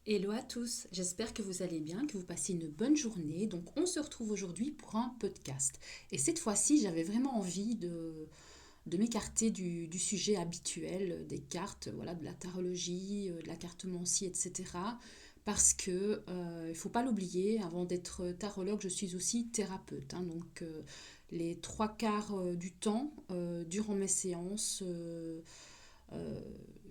Hello à tous, j'espère que vous allez bien, que vous passez une bonne journée. Donc on se retrouve aujourd'hui pour un podcast. Et cette fois-ci, j'avais vraiment envie de m'écarter du sujet habituel des cartes, voilà, de la tarologie, de la cartomancie, etc. Parce que, il ne faut pas l'oublier, avant d'être tarologue, je suis aussi thérapeute, hein. Donc les trois quarts du temps, durant mes séances, euh,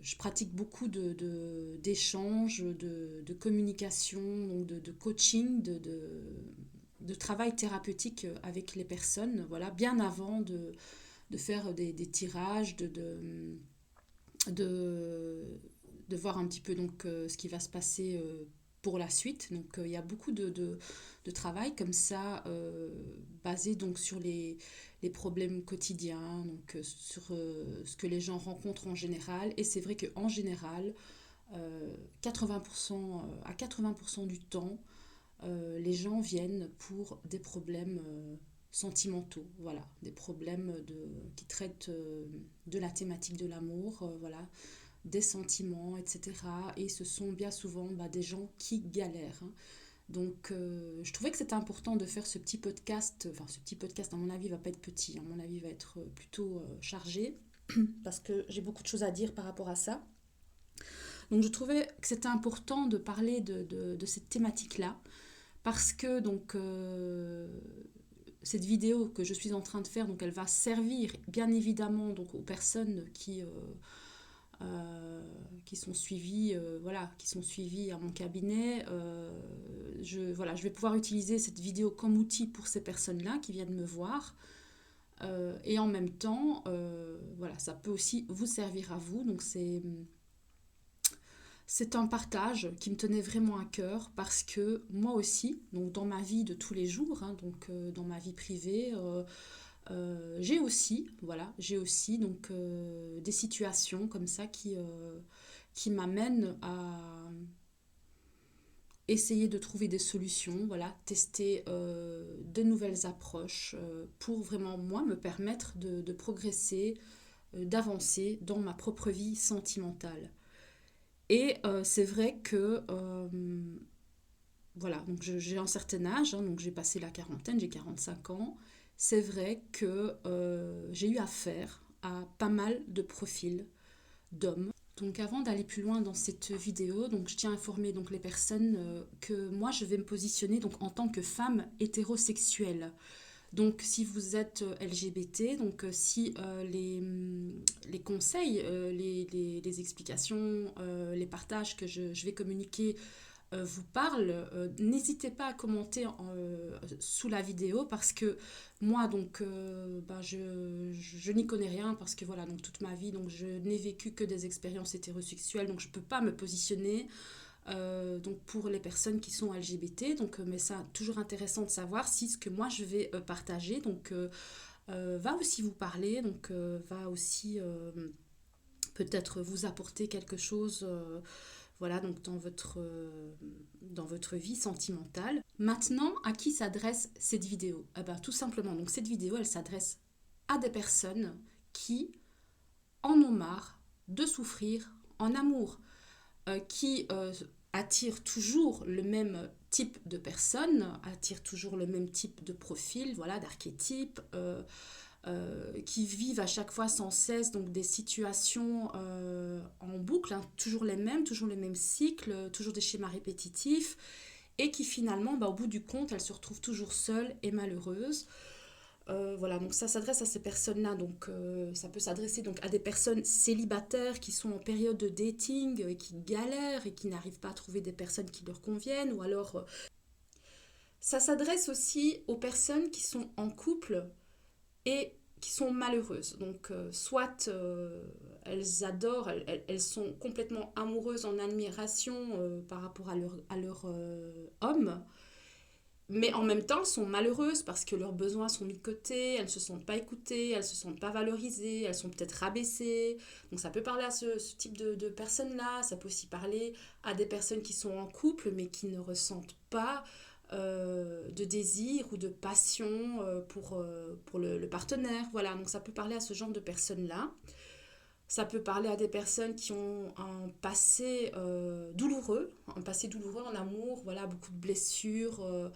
je pratique beaucoup d'échanges, de communication, donc de coaching, de travail thérapeutique avec les personnes, voilà, bien avant de faire des tirages, de, de voir un petit peu donc, ce qui va se passer pour la suite. Donc il y a beaucoup de travail comme ça, basé donc sur les problèmes quotidiens, donc sur ce que les gens rencontrent en général. Et c'est vrai qu'en général, 80%, à 80% du temps, les gens viennent pour des problèmes sentimentaux, voilà, des problèmes qui traitent de la thématique de l'amour, voilà, des sentiments, etc. Et ce sont bien souvent des gens qui galèrent, hein. Donc, je trouvais que c'était important de faire ce petit podcast. Enfin, ce petit podcast, à mon avis, va pas être petit. À mon avis, va être plutôt chargé parce que j'ai beaucoup de choses à dire par rapport à ça. Donc, je trouvais que c'était important de parler de cette thématique-là parce que donc cette vidéo que je suis en train de faire, donc elle va servir bien évidemment donc aux personnes qui sont suivies, voilà, qui sont suivies à mon cabinet. Voilà, je vais pouvoir utiliser cette vidéo comme outil pour ces personnes-là qui viennent me voir. Et en même temps, voilà, ça peut aussi vous servir à vous. Donc c'est un partage qui me tenait vraiment à cœur parce que moi aussi, donc dans ma vie de tous les jours, hein, donc dans ma vie privée, j'ai aussi, voilà, j'ai aussi donc des situations comme ça qui m'amènent à essayer de trouver des solutions, voilà, tester de nouvelles approches pour vraiment moi me permettre de progresser, d'avancer dans ma propre vie sentimentale. Et c'est vrai que voilà, donc j'ai un certain âge, hein, donc j'ai passé la quarantaine, j'ai 45 ans. C'est vrai que j'ai eu affaire à pas mal de profils d'hommes. Donc avant d'aller plus loin dans cette vidéo, donc je tiens à informer donc les personnes que moi je vais me positionner donc en tant que femme hétérosexuelle. Donc si vous êtes LGBT, donc si les conseils, les explications, les partages que je vais communiquer vous parle, n'hésitez pas à commenter sous la vidéo parce que moi donc je n'y connais rien parce que voilà donc toute ma vie donc je n'ai vécu que des expériences hétérosexuelles donc je peux pas me positionner donc pour les personnes qui sont LGBT donc mais c'est toujours intéressant de savoir si ce que moi je vais partager donc va aussi vous parler donc va aussi peut-être vous apporter quelque chose voilà, donc dans votre vie sentimentale. Maintenant, à qui s'adresse cette vidéo? Eh ben, tout simplement, donc cette vidéo, elle s'adresse à des personnes qui en ont marre de souffrir en amour, qui attirent toujours le même type de personnes, attirent toujours le même type de profil, voilà, d'archétype, qui vivent à chaque fois sans cesse donc des situations en boucle, hein, toujours les mêmes cycles, toujours des schémas répétitifs, et qui finalement, au bout du compte, elles se retrouvent toujours seules et malheureuses. Voilà, donc ça s'adresse à ces personnes-là. Donc ça peut s'adresser donc à des personnes célibataires qui sont en période de dating, et qui galèrent et qui n'arrivent pas à trouver des personnes qui leur conviennent. Ou alors ça s'adresse aussi aux personnes qui sont en couple et qui sont malheureuses. Donc, soit elles adorent, elles sont complètement amoureuses, en admiration par rapport à leur homme, mais en même temps sont malheureuses parce que leurs besoins sont mis de côté, elles ne se sentent pas écoutées, elles ne se sentent pas valorisées, elles sont peut-être rabaissées. Donc ça peut parler à ce type de personnes-là, ça peut aussi parler à des personnes qui sont en couple mais qui ne ressentent pas de désir ou de passion pour le partenaire. Voilà, donc ça peut parler à ce genre de personnes-là. Ça peut parler à des personnes qui ont un passé douloureux en amour, voilà, beaucoup de blessures,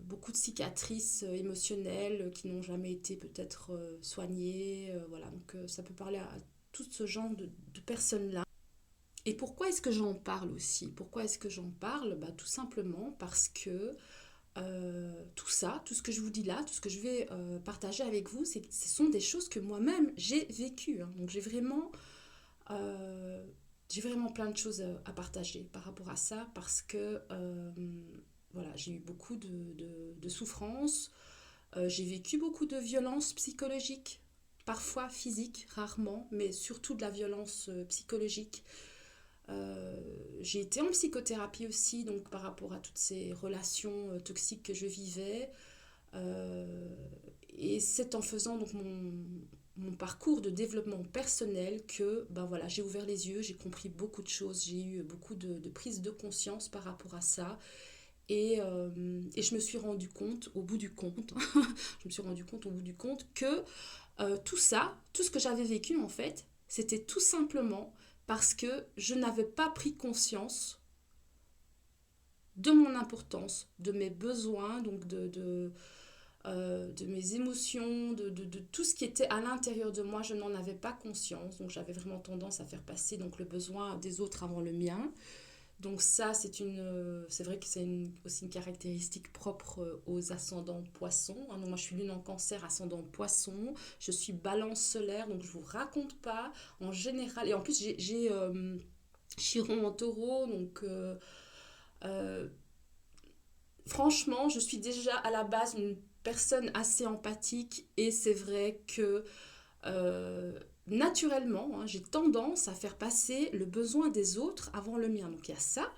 beaucoup de cicatrices émotionnelles qui n'ont jamais été peut-être soignées. Voilà, donc ça peut parler à tout ce genre de personnes-là. Et pourquoi est-ce que j'en parle aussi? Pourquoi est-ce que j'en parle? Bah, tout simplement parce que tout ça, tout ce que je vous dis là, tout ce que je vais partager avec vous, ce sont des choses que moi-même j'ai vécues, hein. Donc euh, j'ai vraiment plein de choses à partager par rapport à ça parce que voilà, j'ai eu beaucoup de souffrances, j'ai vécu beaucoup de violences psychologiques, parfois physiques, rarement, mais surtout de la violence psychologique. Euh, j'ai été en psychothérapie aussi, donc par rapport à toutes ces relations toxiques que je vivais. Euh, et c'est en faisant donc mon parcours de développement personnel que ben voilà, j'ai ouvert les yeux, j'ai compris beaucoup de choses, j'ai eu beaucoup de prise de conscience par rapport à ça. Et je me suis rendu compte au bout du compte, je me suis rendu compte au bout du compte que tout ça, tout ce que j'avais vécu en fait, c'était tout simplement parce que je n'avais pas pris conscience de mon importance, de mes besoins, donc de mes émotions, de tout ce qui était à l'intérieur de moi, je n'en avais pas conscience. Donc j'avais vraiment tendance à faire passer donc, le besoin des autres avant le mien. Donc ça, c'est vrai que c'est aussi une caractéristique propre aux ascendants poissons. Donc moi, je suis lune en cancer, ascendant poisson. Je suis balance solaire, donc je vous raconte pas. En général, et en plus, j'ai Chiron en taureau, donc euh, franchement, je suis déjà à la base une personne assez empathique et c'est vrai que euh, naturellement, hein, j'ai tendance à faire passer le besoin des autres avant le mien. Donc il y a ça.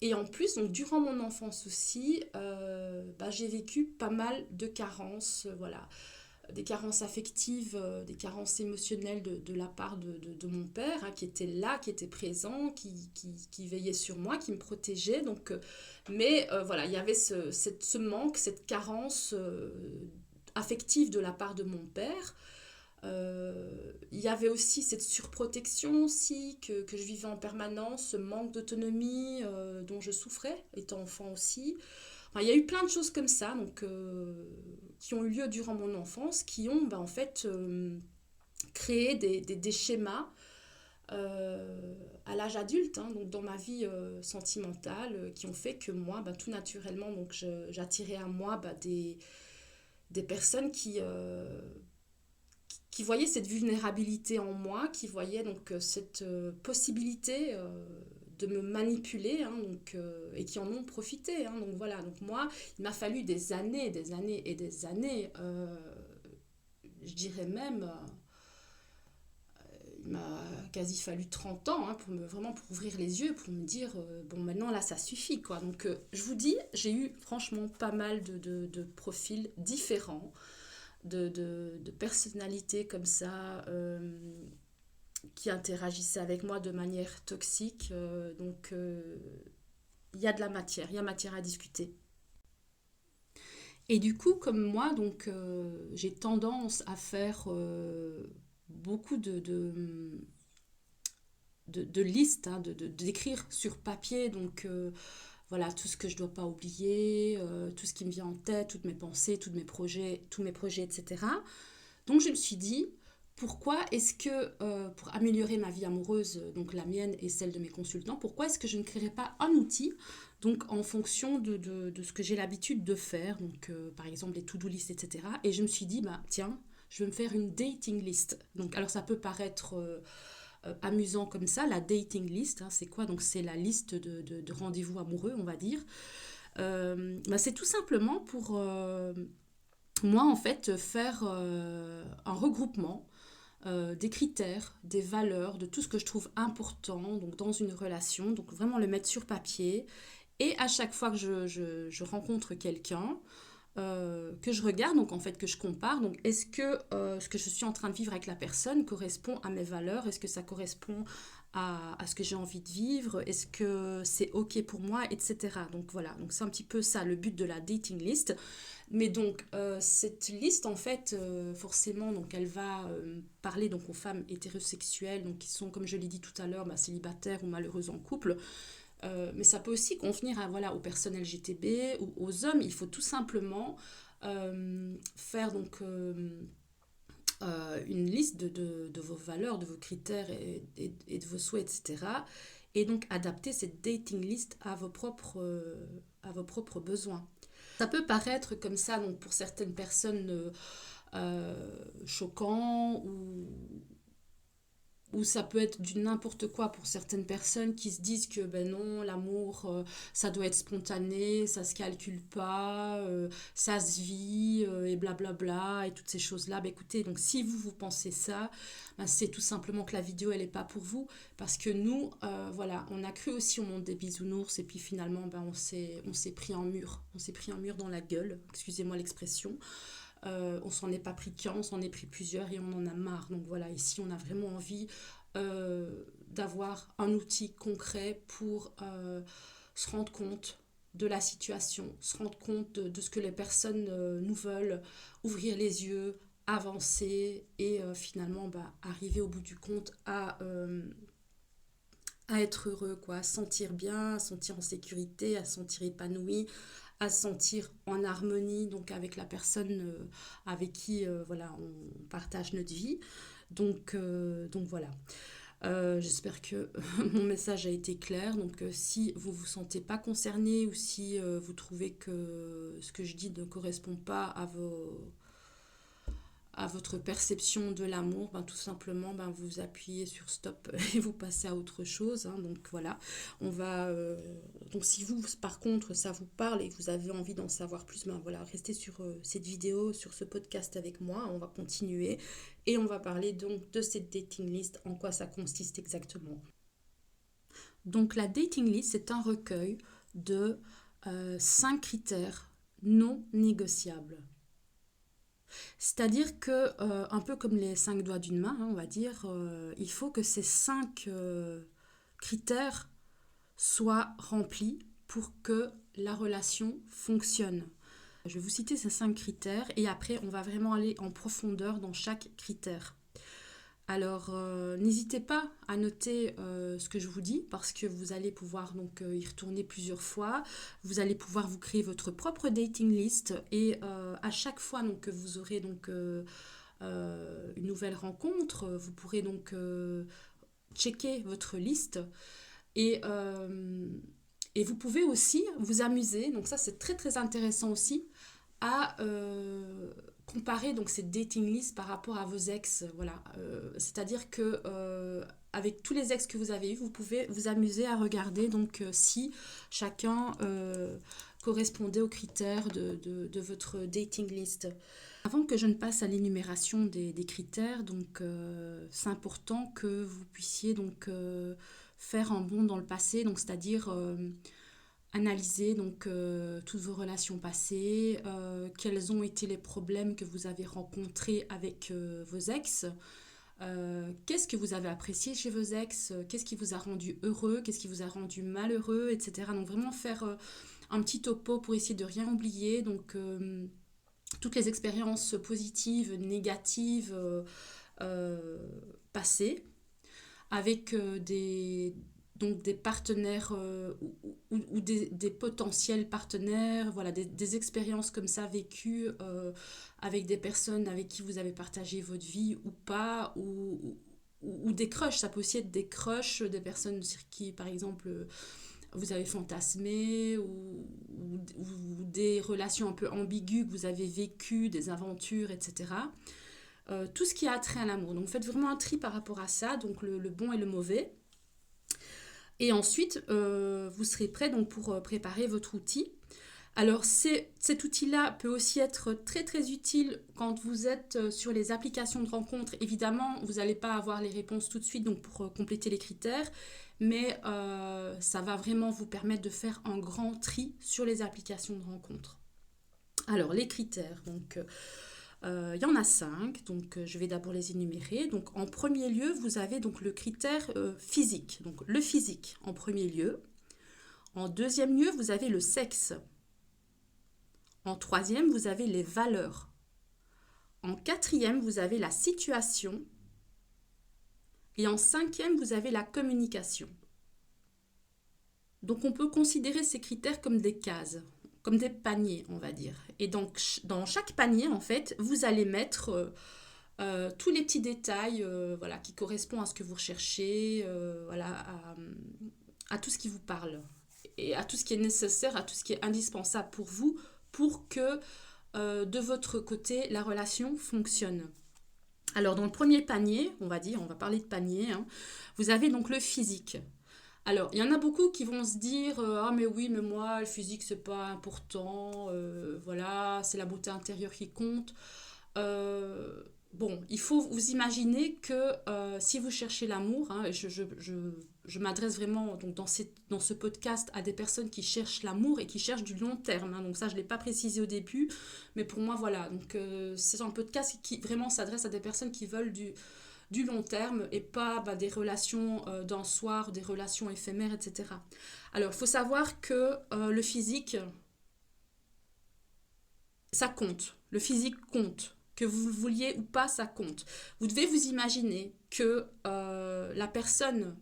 Et en plus, donc, durant mon enfance aussi, bah, j'ai vécu pas mal de carences, voilà, des carences affectives, des carences émotionnelles de la part de mon père, hein, qui était là, qui était présent, qui veillait sur moi, qui me protégeait. Donc, mais voilà, il y avait ce manque, cette carence affective de la part de mon père. Il y avait aussi cette surprotection aussi que je vivais en permanence, ce manque d'autonomie dont je souffrais étant enfant aussi. Enfin, il y a eu plein de choses comme ça donc, qui ont eu lieu durant mon enfance, qui ont en fait créé des schémas à l'âge adulte, hein, donc dans ma vie sentimentale, qui ont fait que moi, tout naturellement, donc j'attirais à moi des personnes qui voyaient cette vulnérabilité en moi, qui voyaient donc cette possibilité de me manipuler, hein, donc, et qui en ont profité. Hein, donc voilà, donc moi, il m'a fallu des années, des années et des années, je dirais même, il m'a quasi fallu 30 ans hein, vraiment pour ouvrir les yeux, pour me dire, bon maintenant là ça suffit. Quoi. Donc je vous dis, j'ai eu franchement pas mal de profils différents de personnalités comme ça qui interagissaient avec moi de manière toxique. Donc, il y a de la matière, il y a matière à discuter. Et du coup, comme moi, donc, j'ai tendance à faire beaucoup de listes, hein, d'écrire sur papier, donc voilà, tout ce que je ne dois pas oublier, tout ce qui me vient en tête, toutes mes pensées, tous mes projets, etc. Donc je me suis dit, pourquoi est-ce que, pour améliorer ma vie amoureuse, donc la mienne et celle de mes consultants, pourquoi est-ce que je ne créerais pas un outil, donc en fonction de ce que j'ai l'habitude de faire, donc par exemple les to-do list, etc. Et je me suis dit, tiens, je vais me faire une dating list. Donc alors ça peut paraître amusant comme ça, la dating list, hein, c'est quoi? Donc c'est la liste de rendez-vous amoureux, on va dire. C'est tout simplement pour moi, en fait, faire un regroupement des critères, des valeurs, de tout ce que je trouve important donc dans une relation, donc vraiment le mettre sur papier. Et à chaque fois que je rencontre quelqu'un, que je regarde, donc en fait que je compare, donc est-ce que ce que je suis en train de vivre avec la personne correspond à mes valeurs, est-ce que ça correspond à ce que j'ai envie de vivre, est-ce que c'est ok pour moi, etc. Donc voilà, donc c'est un petit peu ça le but de la dating list. Mais donc cette liste en fait, forcément, donc elle va parler donc aux femmes hétérosexuelles, donc qui sont, comme je l'ai dit tout à l'heure, bah, célibataires ou malheureuses en couple. Mais ça peut aussi convenir à, voilà, aux personnes LGTB ou aux hommes. Il faut tout simplement faire donc une liste de vos valeurs, de vos critères et de vos souhaits, etc. Et donc adapter cette dating list à vos propres besoins. Ça peut paraître comme ça, donc pour certaines personnes, choquant ou ça peut être du n'importe quoi pour certaines personnes qui se disent que ben non, l'amour, ça doit être spontané, ça se calcule pas, ça se vit, et blablabla, et toutes ces choses-là. Ben écoutez, donc si vous pensez ça, ben c'est tout simplement que la vidéo, elle n'est pas pour vous. Parce que nous, voilà, on a cru aussi au monde des bisounours, et puis finalement, ben on s'est pris un mur. On s'est pris un mur dans la gueule, excusez-moi l'expression. On s'en est pas pris qu'un, on s'en est pris plusieurs et on en a marre. Donc voilà, ici on a vraiment envie d'avoir un outil concret pour se rendre compte de la situation, se rendre compte de ce que les personnes nous veulent, ouvrir les yeux, avancer et finalement bah, arriver au bout du compte à être heureux, quoi, à se sentir bien, à se sentir en sécurité, à se sentir épanoui, à se sentir en harmonie donc avec la personne avec qui voilà, on partage notre vie. Donc voilà. J'espère que mon message a été clair. Donc si vous vous sentez pas concerné ou si vous trouvez que ce que je dis ne correspond pas à votre perception de l'amour, ben, tout simplement vous appuyez sur stop et vous passez à autre chose. Hein. Donc voilà, on va donc si vous par contre ça vous parle et que vous avez envie d'en savoir plus, ben voilà, restez sur cette vidéo, sur ce podcast avec moi. On va continuer et on va parler donc de cette dating list, en quoi ça consiste exactement. Donc la dating list, c'est un recueil de 5 critères non négociables. C'est-à-dire que, un peu comme les 5 doigts d'une main, hein, on va dire, il faut que ces 5 critères soient remplis pour que la relation fonctionne. Je vais vous citer ces 5 critères et après on va vraiment aller en profondeur dans chaque critère. Alors, n'hésitez pas à noter ce que je vous dis parce que vous allez pouvoir donc y retourner plusieurs fois. Vous allez pouvoir vous créer votre propre dating list et à chaque fois donc, que vous aurez donc une nouvelle rencontre, vous pourrez donc checker votre liste et, et vous pouvez aussi vous amuser. Donc ça c'est très très intéressant aussi à comparer donc cette dating list par rapport à vos ex. Voilà. C'est-à-dire que avec tous les ex que vous avez eus, vous pouvez vous amuser à regarder donc si chacun correspondait aux critères de votre dating list. Avant que je ne passe à l'énumération des critères, donc c'est important que vous puissiez donc faire un bond dans le passé, donc c'est-à-dire analyser donc toutes vos relations passées, quels ont été les problèmes que vous avez rencontrés avec vos ex, qu'est-ce que vous avez apprécié chez vos ex, qu'est-ce qui vous a rendu heureux, qu'est-ce qui vous a rendu malheureux, etc. Donc vraiment faire un petit topo pour essayer de rien oublier, donc toutes les expériences positives, négatives passées, avec donc des partenaires ou des potentiels partenaires, voilà, des expériences comme ça vécues avec des personnes avec qui vous avez partagé votre vie ou pas, ou des crushs. Ça peut aussi être des crushs, des personnes sur qui, par exemple, vous avez fantasmé ou des relations un peu ambiguës que vous avez vécues, des aventures, etc. Tout ce qui a trait à l'amour. Donc faites vraiment un tri par rapport à ça, donc le bon et le mauvais. Et ensuite, vous serez prêt donc, pour préparer votre outil. Alors, cet outil-là peut aussi être très très utile quand vous êtes sur les applications de rencontres. Évidemment, vous n'allez pas avoir les réponses tout de suite donc pour compléter les critères, mais ça va vraiment vous permettre de faire un grand tri sur les applications de rencontres. Alors, les critères. Donc, Il y en a 5, donc je vais d'abord les énumérer. Donc en premier lieu, vous avez donc le critère physique, donc le physique en premier lieu. En deuxième lieu, vous avez le sexe. En troisième, vous avez les valeurs. En quatrième, vous avez la situation. Et en cinquième, vous avez la communication. Donc on peut considérer ces critères comme des cases, comme des paniers, on va dire. Et donc dans chaque panier, en fait, vous allez mettre tous les petits détails voilà, qui correspondent à ce que vous recherchez, voilà, à tout ce qui vous parle et à tout ce qui est nécessaire, à tout ce qui est indispensable pour vous, pour que de votre côté, la relation fonctionne. Alors dans le premier panier, on va dire, on va parler de panier, hein, vous avez donc le physique. Alors, il y en a beaucoup qui vont se dire ah mais oui, mais moi, le physique, c'est pas important, voilà, c'est la beauté intérieure qui compte. Euh, bon, il faut vous imaginer que si vous cherchez l'amour, hein, je m'adresse vraiment donc, dans ce podcast à des personnes qui cherchent l'amour et qui cherchent du long terme, hein, donc ça, je ne l'ai pas précisé au début, mais pour moi, voilà, donc c'est un podcast qui vraiment s'adresse à des personnes qui veulent du long terme et pas des relations d'un soir, des relations éphémères, etc. Alors, il faut savoir que le physique, ça compte. Le physique compte. Que vous le vouliez ou pas, ça compte. Vous devez vous imaginer que la personne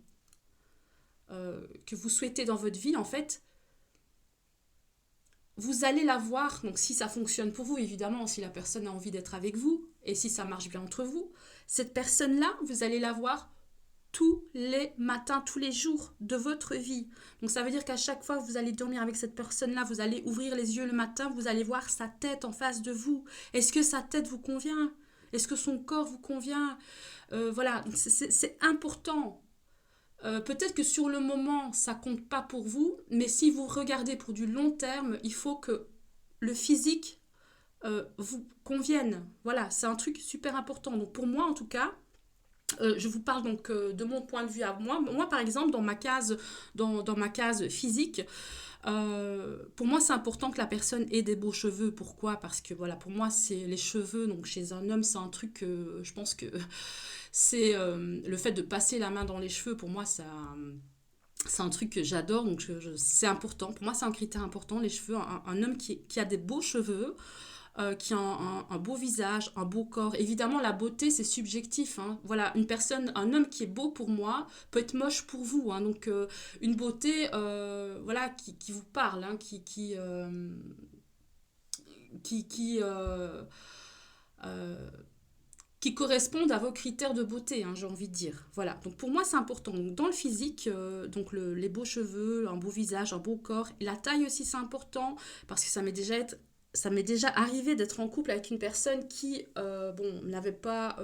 que vous souhaitez dans votre vie, en fait, vous allez la voir, donc si ça fonctionne pour vous, évidemment, si la personne a envie d'être avec vous, et si ça marche bien entre vous, cette personne-là, vous allez la voir tous les matins, tous les jours de votre vie. Donc ça veut dire qu'à chaque fois que vous allez dormir avec cette personne-là, vous allez ouvrir les yeux le matin, vous allez voir sa tête en face de vous. Est-ce que sa tête vous convient? Est-ce que son corps vous convient? Voilà, c'est important. Peut-être que sur le moment, ça compte pas pour vous, mais si vous regardez pour du long terme, il faut que le physique vous convienne. Voilà, c'est un truc super important. Donc pour moi, en tout cas, je vous parle donc de mon point de vue à moi. Moi, par exemple, dans ma case physique, pour moi, c'est important que la personne ait des beaux cheveux. Pourquoi? Parce que voilà, pour moi, c'est les cheveux. Donc, chez un homme, c'est un truc que je pense que c'est le fait de passer la main dans les cheveux. Pour moi, ça, c'est un truc que j'adore. Donc, c'est important. Pour moi, c'est un critère important. Les cheveux, un homme qui a des beaux cheveux qui a un beau visage, un beau corps. Évidemment, la beauté, c'est subjectif, hein. Voilà, une personne, un homme qui est beau pour moi peut être moche pour vous, hein. Donc, une beauté voilà, qui vous parle, hein, qui, euh, qui correspondent à vos critères de beauté, hein, j'ai envie de dire. Voilà, donc pour moi, c'est important. Donc, dans le physique, donc les beaux cheveux, un beau visage, un beau corps, et la taille aussi, c'est important, parce que ça m'est déjà arrivé d'être en couple avec une personne qui, bon, n'avait pas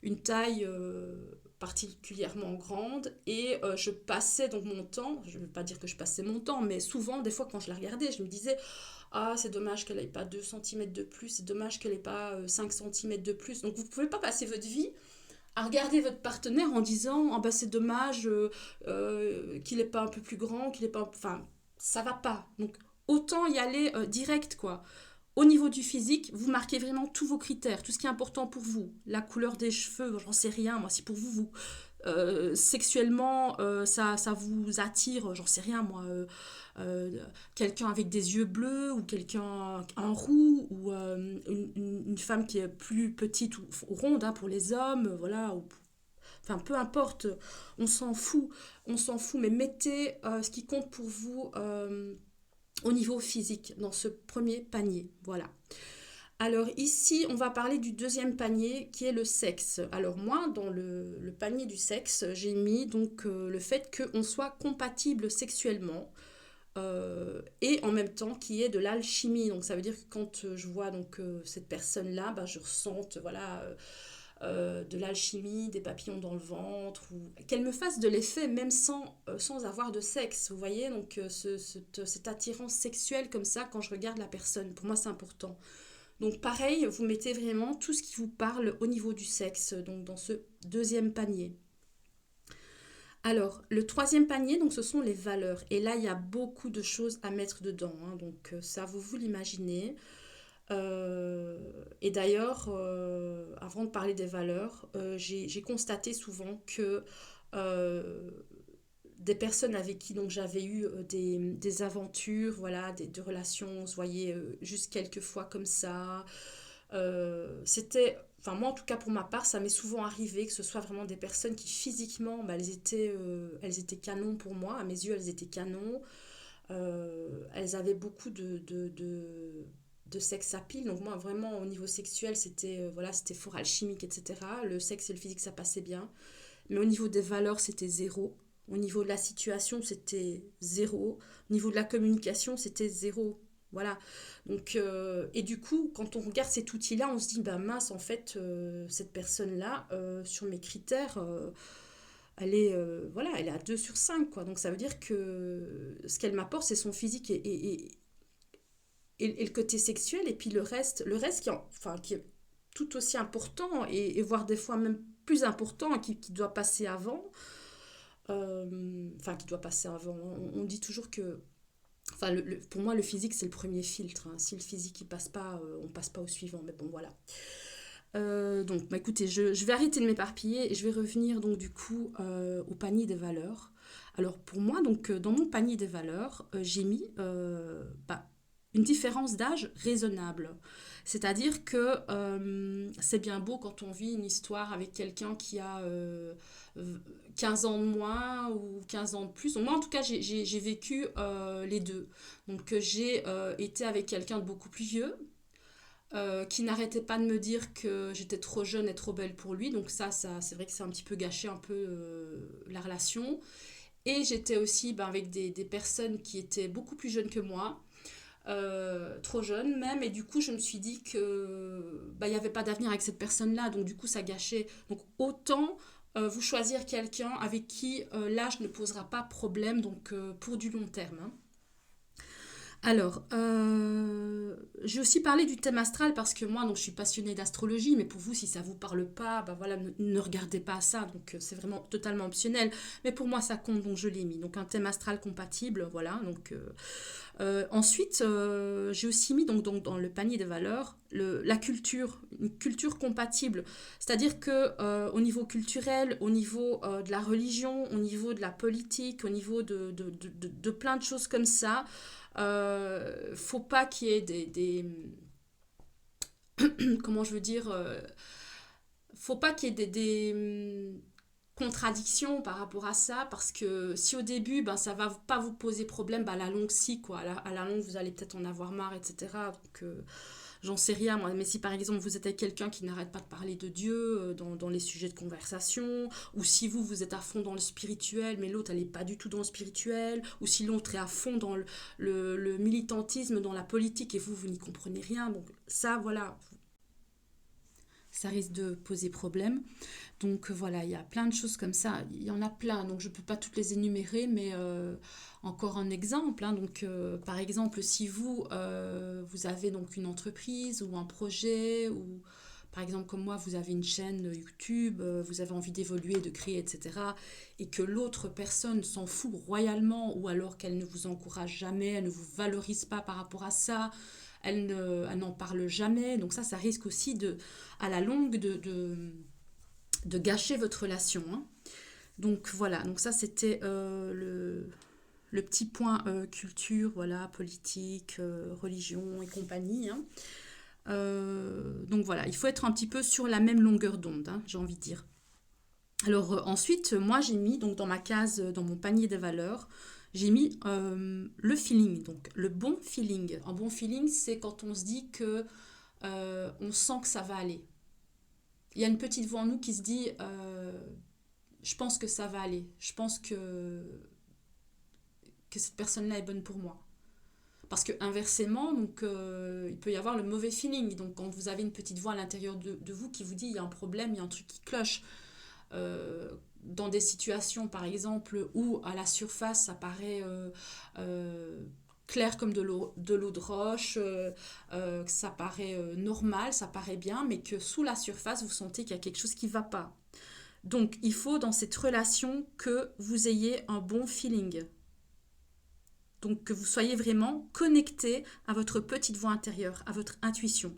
une taille particulièrement grande et je passais donc mon temps, je ne veux pas dire que je passais mon temps, mais souvent, des fois, quand je la regardais, je me disais, ah, c'est dommage qu'elle n'ait pas 2 centimètres de plus, c'est dommage qu'elle n'ait pas 5 centimètres de plus. Donc, vous ne pouvez pas passer votre vie à regarder votre partenaire en disant, ah, bah, c'est dommage qu'il n'est pas un peu plus grand, qu'il n'est pas. Enfin, ça va pas. Donc, autant y aller direct, quoi. Au niveau du physique, vous marquez vraiment tous vos critères, tout ce qui est important pour vous. La couleur des cheveux, j'en sais rien. Moi, si pour vous, sexuellement, ça vous attire, j'en sais rien, moi. Quelqu'un avec des yeux bleus ou quelqu'un en roux ou une femme qui est plus petite ou ronde, hein, pour les hommes, voilà. Enfin, peu importe, on s'en fout, mais mettez ce qui compte pour vous au niveau physique dans ce premier panier, voilà. Alors ici, on va parler du deuxième panier qui est le sexe. Alors moi, dans le panier du sexe, j'ai mis donc le fait qu'on soit compatible sexuellement et en même temps qu'il y ait de l'alchimie. Donc ça veut dire que quand je vois donc cette personne-là, bah, je ressente voilà de l'alchimie, des papillons dans le ventre, ou qu'elle me fasse de l'effet même sans avoir de sexe. Vous voyez, donc cette attirance sexuelle comme ça quand je regarde la personne. Pour moi, c'est important. Donc pareil, vous mettez vraiment tout ce qui vous parle au niveau du sexe, donc dans ce deuxième panier. Alors, le troisième panier, donc ce sont les valeurs. Et là, il y a beaucoup de choses à mettre dedans, hein. Donc ça, vous l'imaginez. Et d'ailleurs, avant de parler des valeurs, j'ai constaté souvent que euh, des personnes avec qui donc j'avais eu des aventures, voilà, des relations, on se voyait juste quelques fois comme ça. C'était, enfin moi en tout cas pour ma part, ça m'est souvent arrivé que ce soit vraiment des personnes qui physiquement, bah, elles étaient canons pour moi, à mes yeux elles étaient canons. Elles avaient beaucoup de sexe à pile, donc moi vraiment au niveau sexuel c'était voilà, c'était fort alchimique, etc. Le sexe et le physique ça passait bien. Mais au niveau des valeurs, c'était zéro. Au niveau de la situation, c'était zéro. Au niveau de la communication, c'était zéro. Voilà. Donc, et du coup, quand on regarde cet outil-là, on se dit, bah mince, en fait, cette personne-là, sur mes critères, voilà, elle est à 2 sur 5 quoi. Donc ça veut dire que ce qu'elle m'apporte, c'est son physique et le côté sexuel, et puis le reste enfin, qui est tout aussi important, et voire des fois même plus important, qui doit passer avant. Enfin, qui doit passer avant. On dit toujours que. Enfin, pour moi, le physique, c'est le premier filtre, hein. Si le physique il passe pas, on passe pas au suivant. Mais bon, voilà. Donc, bah, écoutez, je vais arrêter de m'éparpiller et je vais revenir donc du coup au panier des valeurs. Alors pour moi, donc dans mon panier des valeurs, j'ai mis bah, une différence d'âge raisonnable. C'est-à-dire que c'est bien beau quand on vit une histoire avec quelqu'un qui a 15 ans de moins ou 15 ans de plus. Donc, moi, en tout cas, j'ai vécu les deux. Donc, j'ai été avec quelqu'un de beaucoup plus vieux, qui n'arrêtait pas de me dire que j'étais trop jeune et trop belle pour lui. Donc ça c'est vrai que c'est un petit peu gâché un peu la relation. Et j'étais aussi ben, avec des personnes qui étaient beaucoup plus jeunes que moi, trop jeunes même. Et du coup, je me suis dit que ben, il n'y avait pas d'avenir avec cette personne-là. Donc du coup, ça gâchait. Donc autant vous choisir quelqu'un avec qui l'âge ne posera pas problème, donc pour du long terme, hein. Alors, j'ai aussi parlé du thème astral parce que moi, donc, je suis passionnée d'astrologie, mais pour vous, si ça vous parle pas, bah voilà, ne regardez pas ça, donc c'est vraiment totalement optionnel. Mais pour moi, ça compte, donc je l'ai mis. Donc un thème astral compatible, voilà. Donc ensuite, j'ai aussi mis donc dans le panier des valeurs la culture, une culture compatible. C'est-à-dire que au niveau culturel, au niveau de la religion, au niveau de la politique, au niveau de plein de choses comme ça, faut pas qu'il y ait comment je veux dire, faut pas qu'il y ait des contradictions par rapport à ça, parce que si au début ben ça va pas vous poser problème, ben, à la longue si quoi, à la longue vous allez peut-être en avoir marre, etc. Donc j'en sais rien moi, mais si par exemple vous êtes avec quelqu'un qui n'arrête pas de parler de Dieu dans les sujets de conversation, ou si vous êtes à fond dans le spirituel mais l'autre elle n'est pas du tout dans le spirituel, ou si l'autre est à fond dans le militantisme, dans la politique, et vous n'y comprenez rien, donc ça voilà, ça risque de poser problème. Donc voilà, il y a plein de choses comme ça. Il y en a plein, donc je ne peux pas toutes les énumérer, mais encore un exemple, hein. Donc par exemple, si vous avez donc une entreprise ou un projet, ou par exemple comme moi, vous avez une chaîne YouTube, vous avez envie d'évoluer, de créer, etc. Et que l'autre personne s'en fout royalement, ou alors qu'elle ne vous encourage jamais, elle ne vous valorise pas par rapport à ça, elle n'en parle jamais. Donc ça risque aussi à la longue de gâcher votre relation, hein. Donc voilà, donc ça c'était le petit point culture, voilà, politique, religion et compagnie, hein. Donc voilà, il faut être un petit peu sur la même longueur d'onde, hein, j'ai envie de dire. Alors ensuite, moi j'ai mis donc dans ma case, dans mon panier des valeurs, j'ai mis le feeling, donc le bon feeling. Un bon feeling, c'est quand on se dit que on sent que ça va aller. Il y a une petite voix en nous qui se dit je pense que ça va aller, je pense que cette personne-là est bonne pour moi. Parce que inversement, donc, il peut y avoir le mauvais feeling. Donc quand vous avez une petite voix à l'intérieur de vous qui vous dit il y a un problème, il y a un truc qui cloche. Dans des situations par exemple où à la surface ça paraît clair comme de l'eau de roche, que ça paraît normal, ça paraît bien, mais que sous la surface vous sentez qu'il y a quelque chose qui ne va pas. Donc il faut dans cette relation que vous ayez un bon feeling. Donc que vous soyez vraiment connecté à votre petite voix intérieure, à votre intuition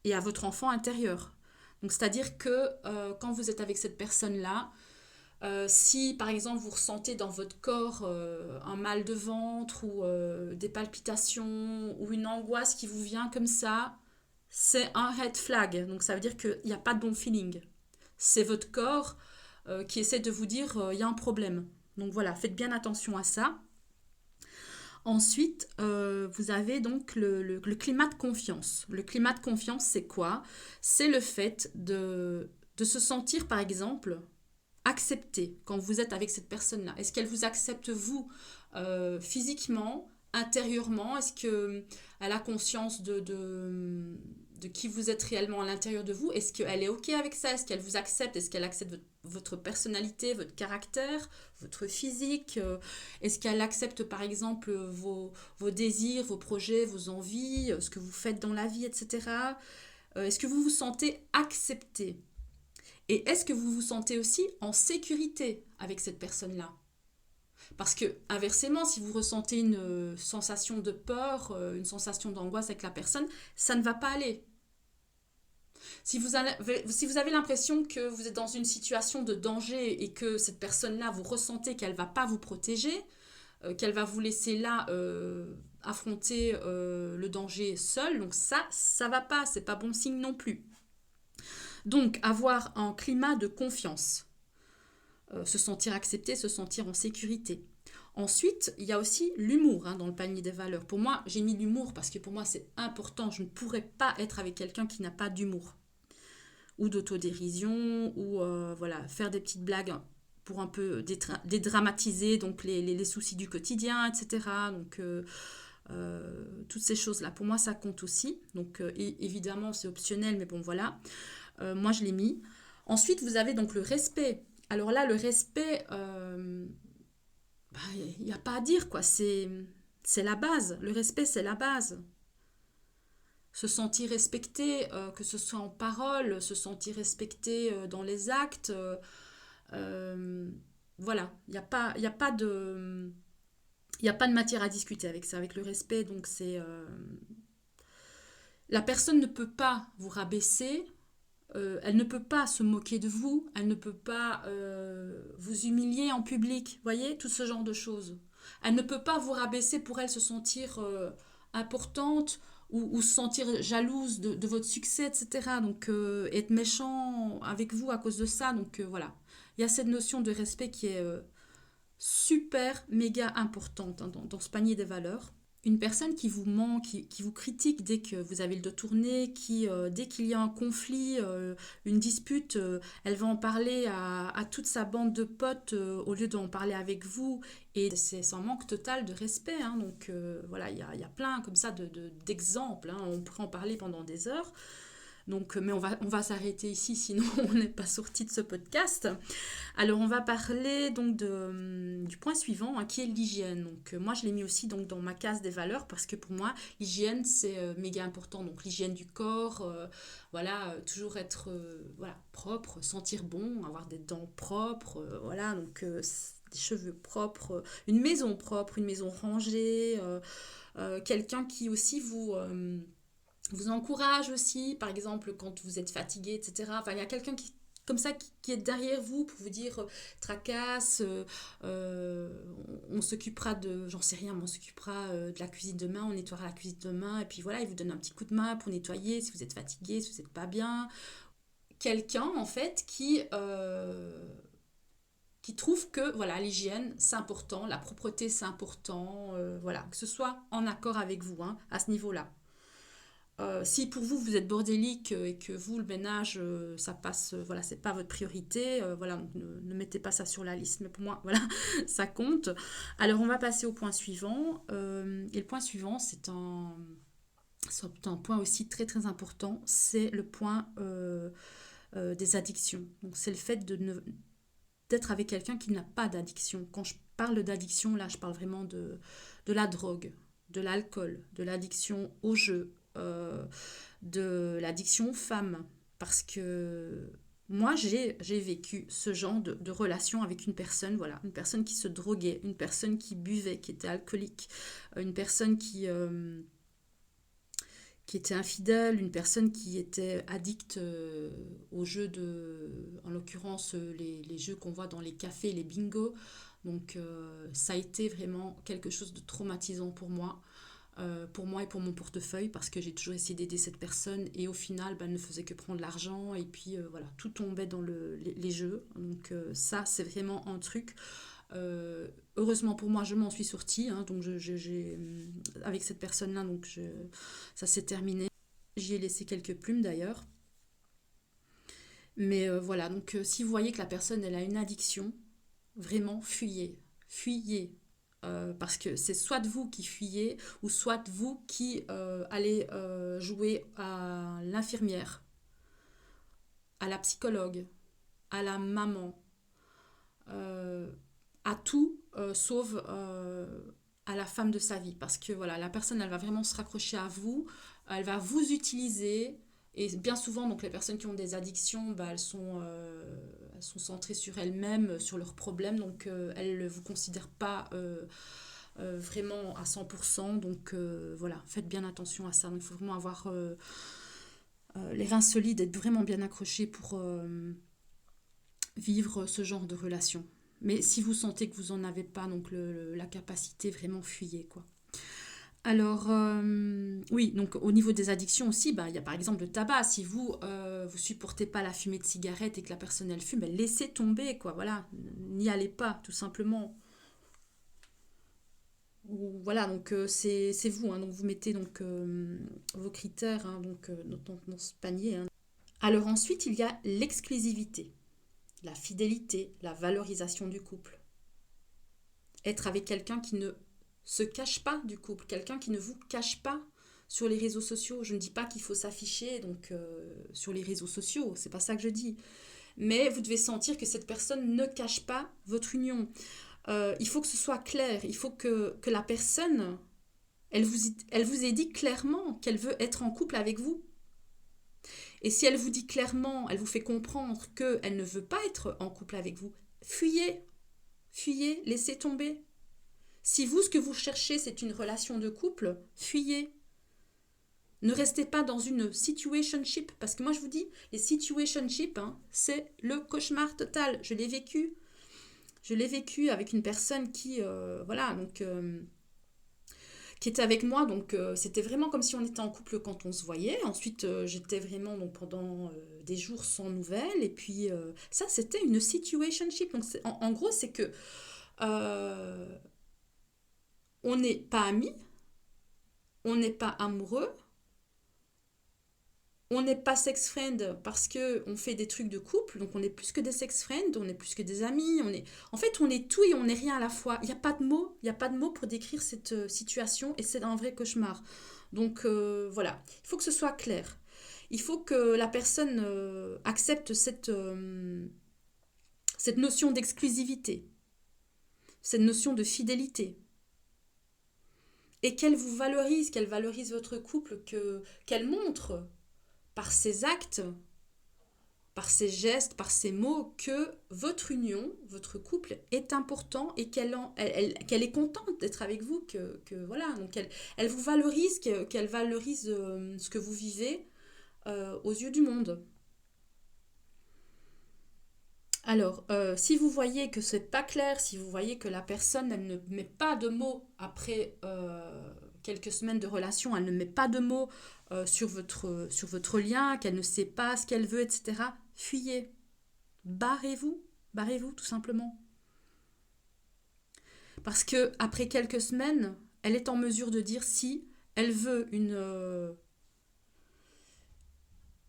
et à votre enfant intérieur. Donc c'est-à-dire que quand vous êtes avec cette personne-là, si par exemple vous ressentez dans votre corps un mal de ventre ou des palpitations ou une angoisse qui vous vient comme ça, c'est un red flag. Donc ça veut dire qu'il n'y a pas de bon feeling. C'est votre corps qui essaie de vous dire il y a un problème. Donc voilà, faites bien attention à ça. Ensuite, vous avez donc le climat de confiance. Le climat de confiance, c'est quoi? C'est le fait de se sentir, par exemple, accepté quand vous êtes avec cette personne-là. Est-ce qu'elle vous accepte, vous, physiquement, intérieurement? Est-ce qu'elle a conscience de qui vous êtes réellement à l'intérieur de vous? Est-ce qu'elle est OK avec ça? Est-ce qu'elle vous accepte? Est-ce qu'elle accepte votre personnalité, votre caractère, votre physique? Est-ce qu'elle accepte par exemple vos désirs, vos projets, vos envies, ce que vous faites dans la vie, etc. Est-ce que vous vous sentez accepté? Et est-ce que vous vous sentez aussi en sécurité avec cette personne-là? Parce que, inversement, si vous ressentez une sensation de peur, une sensation d'angoisse avec la personne, ça ne va pas aller. Si vous avez l'impression que vous êtes dans une situation de danger et que cette personne-là, vous ressentez qu'elle ne va pas vous protéger, qu'elle va vous laisser là affronter le danger seul, donc ça va pas, c'est pas bon signe non plus. Donc, avoir un climat de confiance, se sentir accepté, se sentir en sécurité. Ensuite, il y a aussi l'humour dans le panier des valeurs. Pour moi, j'ai mis l'humour parce que pour moi, c'est important. Je ne pourrais pas être avec quelqu'un qui n'a pas d'humour ou d'autodérision ou voilà, faire des petites blagues pour un peu dédramatiser donc les soucis du quotidien, etc. Donc, toutes ces choses-là, pour moi, ça compte aussi. Donc, évidemment, c'est optionnel, mais bon, voilà. Moi, je l'ai mis. Ensuite, vous avez donc le respect. Alors là, le respect, il n'y a pas à dire, quoi. C'est la base. Le respect, c'est la base. Se sentir respecté, que ce soit en parole, se sentir respecté dans les actes. Euh, voilà, il n'y a pas de matière à discuter avec ça, avec le respect. Donc, la personne ne peut pas vous rabaisser. Elle ne peut pas se moquer de vous, elle ne peut pas vous humilier en public, voyez, tout ce genre de choses. Elle ne peut pas vous rabaisser pour elle se sentir importante ou se sentir jalouse de votre succès, etc. Donc être méchant avec vous à cause de ça, donc voilà. Il y a cette notion de respect qui est super, méga importante dans ce panier des valeurs. Une personne qui vous ment, qui vous critique dès que vous avez le dos tourné, qui, dès qu'il y a un conflit, une dispute, elle va en parler à toute sa bande de potes au lieu d'en parler avec vous. Et c'est un manque total de respect. Donc voilà, il y a plein comme ça d'exemples. On pourrait en parler pendant des heures. Donc, mais on va s'arrêter ici, sinon on n'est pas sorti de ce podcast. Alors, on va parler donc du point suivant, qui est l'hygiène. Donc, moi, je l'ai mis aussi donc, dans ma case des valeurs parce que pour moi, l'hygiène, c'est méga important. Donc, l'hygiène du corps, voilà, toujours être voilà, propre, sentir bon, avoir des dents propres, voilà, donc des cheveux propres, une maison propre, une maison rangée, quelqu'un qui aussi vous encourage aussi, par exemple quand vous êtes fatigué, etc. Enfin, il y a quelqu'un comme ça qui est derrière vous pour vous dire tracasse, on s'occupera j'en sais rien, mais on s'occupera de la cuisine demain, on nettoiera la cuisine demain, et puis voilà, il vous donne un petit coup de main pour nettoyer si vous êtes fatigué, si vous n'êtes pas bien. Quelqu'un en fait qui trouve que voilà, l'hygiène c'est important, la propreté c'est important, voilà, que ce soit en accord avec vous à ce niveau-là. Si pour vous vous êtes bordélique et que vous le ménage ça passe, voilà, c'est pas votre priorité, voilà, donc ne mettez pas ça sur la liste, mais pour moi voilà, ça compte. Alors on va passer au point suivant, et le point suivant c'est un point aussi très très important, c'est le point des addictions. Donc c'est le fait d'être avec quelqu'un qui n'a pas d'addiction. Quand je parle d'addiction, là je parle vraiment de la drogue, de l'alcool, de l'addiction au jeu, de l'addiction aux femmes. Parce que Moi, j'ai vécu ce genre de relation avec une personne, voilà, une personne qui se droguait, une personne qui buvait, qui était alcoolique, une personne qui était infidèle, une personne qui était addicte aux jeux en l'occurrence les jeux qu'on voit dans les cafés, les bingos. Donc ça a été vraiment quelque chose de traumatisant pour moi et pour mon portefeuille, parce que j'ai toujours essayé d'aider cette personne et au final, bah, elle ne faisait que prendre l'argent et puis voilà, tout tombait dans les jeux. Donc ça, c'est vraiment un truc. Heureusement pour moi, je m'en suis sortie, hein, donc avec cette personne-là, donc ça s'est terminé. J'y ai laissé quelques plumes d'ailleurs. Mais voilà, donc si vous voyez que la personne, elle a une addiction, vraiment, fuyez. Fuyez. Parce que c'est soit vous qui fuyez, ou soit vous qui allez jouer à l'infirmière, à la psychologue, à la maman, euh, à tout, sauf à la femme de sa vie. Parce que voilà, la personne, elle va vraiment se raccrocher à vous, elle va vous utiliser. Et bien souvent, donc les personnes qui ont des addictions, bah, elles sont centrées sur elles-mêmes, sur leurs problèmes. Donc elles ne vous considèrent pas vraiment à 100%. Donc voilà, faites bien attention à ça. Donc, il faut vraiment avoir les reins solides, être vraiment bien accroché pour vivre ce genre de relation. Mais si vous sentez que vous n'en avez pas donc la capacité, vraiment fuyez quoi. Alors, oui, donc au niveau des addictions aussi, bah, il y a par exemple le tabac. Si vous vous supportez pas la fumée de cigarette et que la personne elle fume, ben, laissez tomber, quoi. Voilà, n'y allez pas, tout simplement. Voilà, donc c'est vous, hein, donc vous mettez donc vos critères hein, donc, dans ce panier. Hein. Alors ensuite, il y a l'exclusivité, la fidélité, la valorisation du couple. Être avec quelqu'un qui ne se cache pas du couple, quelqu'un qui ne vous cache pas sur les réseaux sociaux. Je ne dis pas qu'il faut s'afficher donc sur les réseaux sociaux, c'est pas ça que je dis. Mais vous devez sentir que cette personne ne cache pas votre union. Il faut que ce soit clair, il faut que la personne, elle vous ait dit clairement qu'elle veut être en couple avec vous. Et si elle vous dit clairement, elle vous fait comprendre qu'elle ne veut pas être en couple avec vous, fuyez, fuyez, laissez tomber. Si vous, ce que vous cherchez, c'est une relation de couple, fuyez. Ne restez pas dans une situationship, parce que moi je vous dis, les situationships, hein, c'est le cauchemar total. Je l'ai vécu. Je l'ai vécu avec une personne qui, voilà, donc, qui était avec moi. Donc, c'était vraiment comme si on était en couple quand on se voyait. Ensuite, j'étais vraiment donc, pendant des jours sans nouvelles. Et puis, ça, c'était une situationship. Donc, en gros, c'est que euh, on n'est pas amis, on n'est pas amoureux, on n'est pas sex friend parce que on fait des trucs de couple, donc on est plus que des sex friends, on est plus que des amis, en fait on est tout et on n'est rien à la fois. Il n'y a pas de mots, il y a pas de mots pour décrire cette situation et c'est un vrai cauchemar. Donc voilà, il faut que ce soit clair. Il faut que la personne accepte cette notion d'exclusivité, cette notion de fidélité et qu'elle valorise votre couple, qu'elle montre par ses actes, par ses gestes, par ses mots, que votre union, votre couple est important et qu'elle est contente d'être avec vous, voilà, donc elle vous valorise, qu'elle valorise ce que vous vivez aux yeux du monde. Alors, si vous voyez que c'est pas clair, si vous voyez que la personne elle ne met pas de mots après quelques semaines de relation, elle ne met pas de mots sur votre lien, qu'elle ne sait pas ce qu'elle veut, etc., fuyez. Barrez-vous, barrez-vous tout simplement. Parce que après quelques semaines, elle est en mesure de dire si elle veut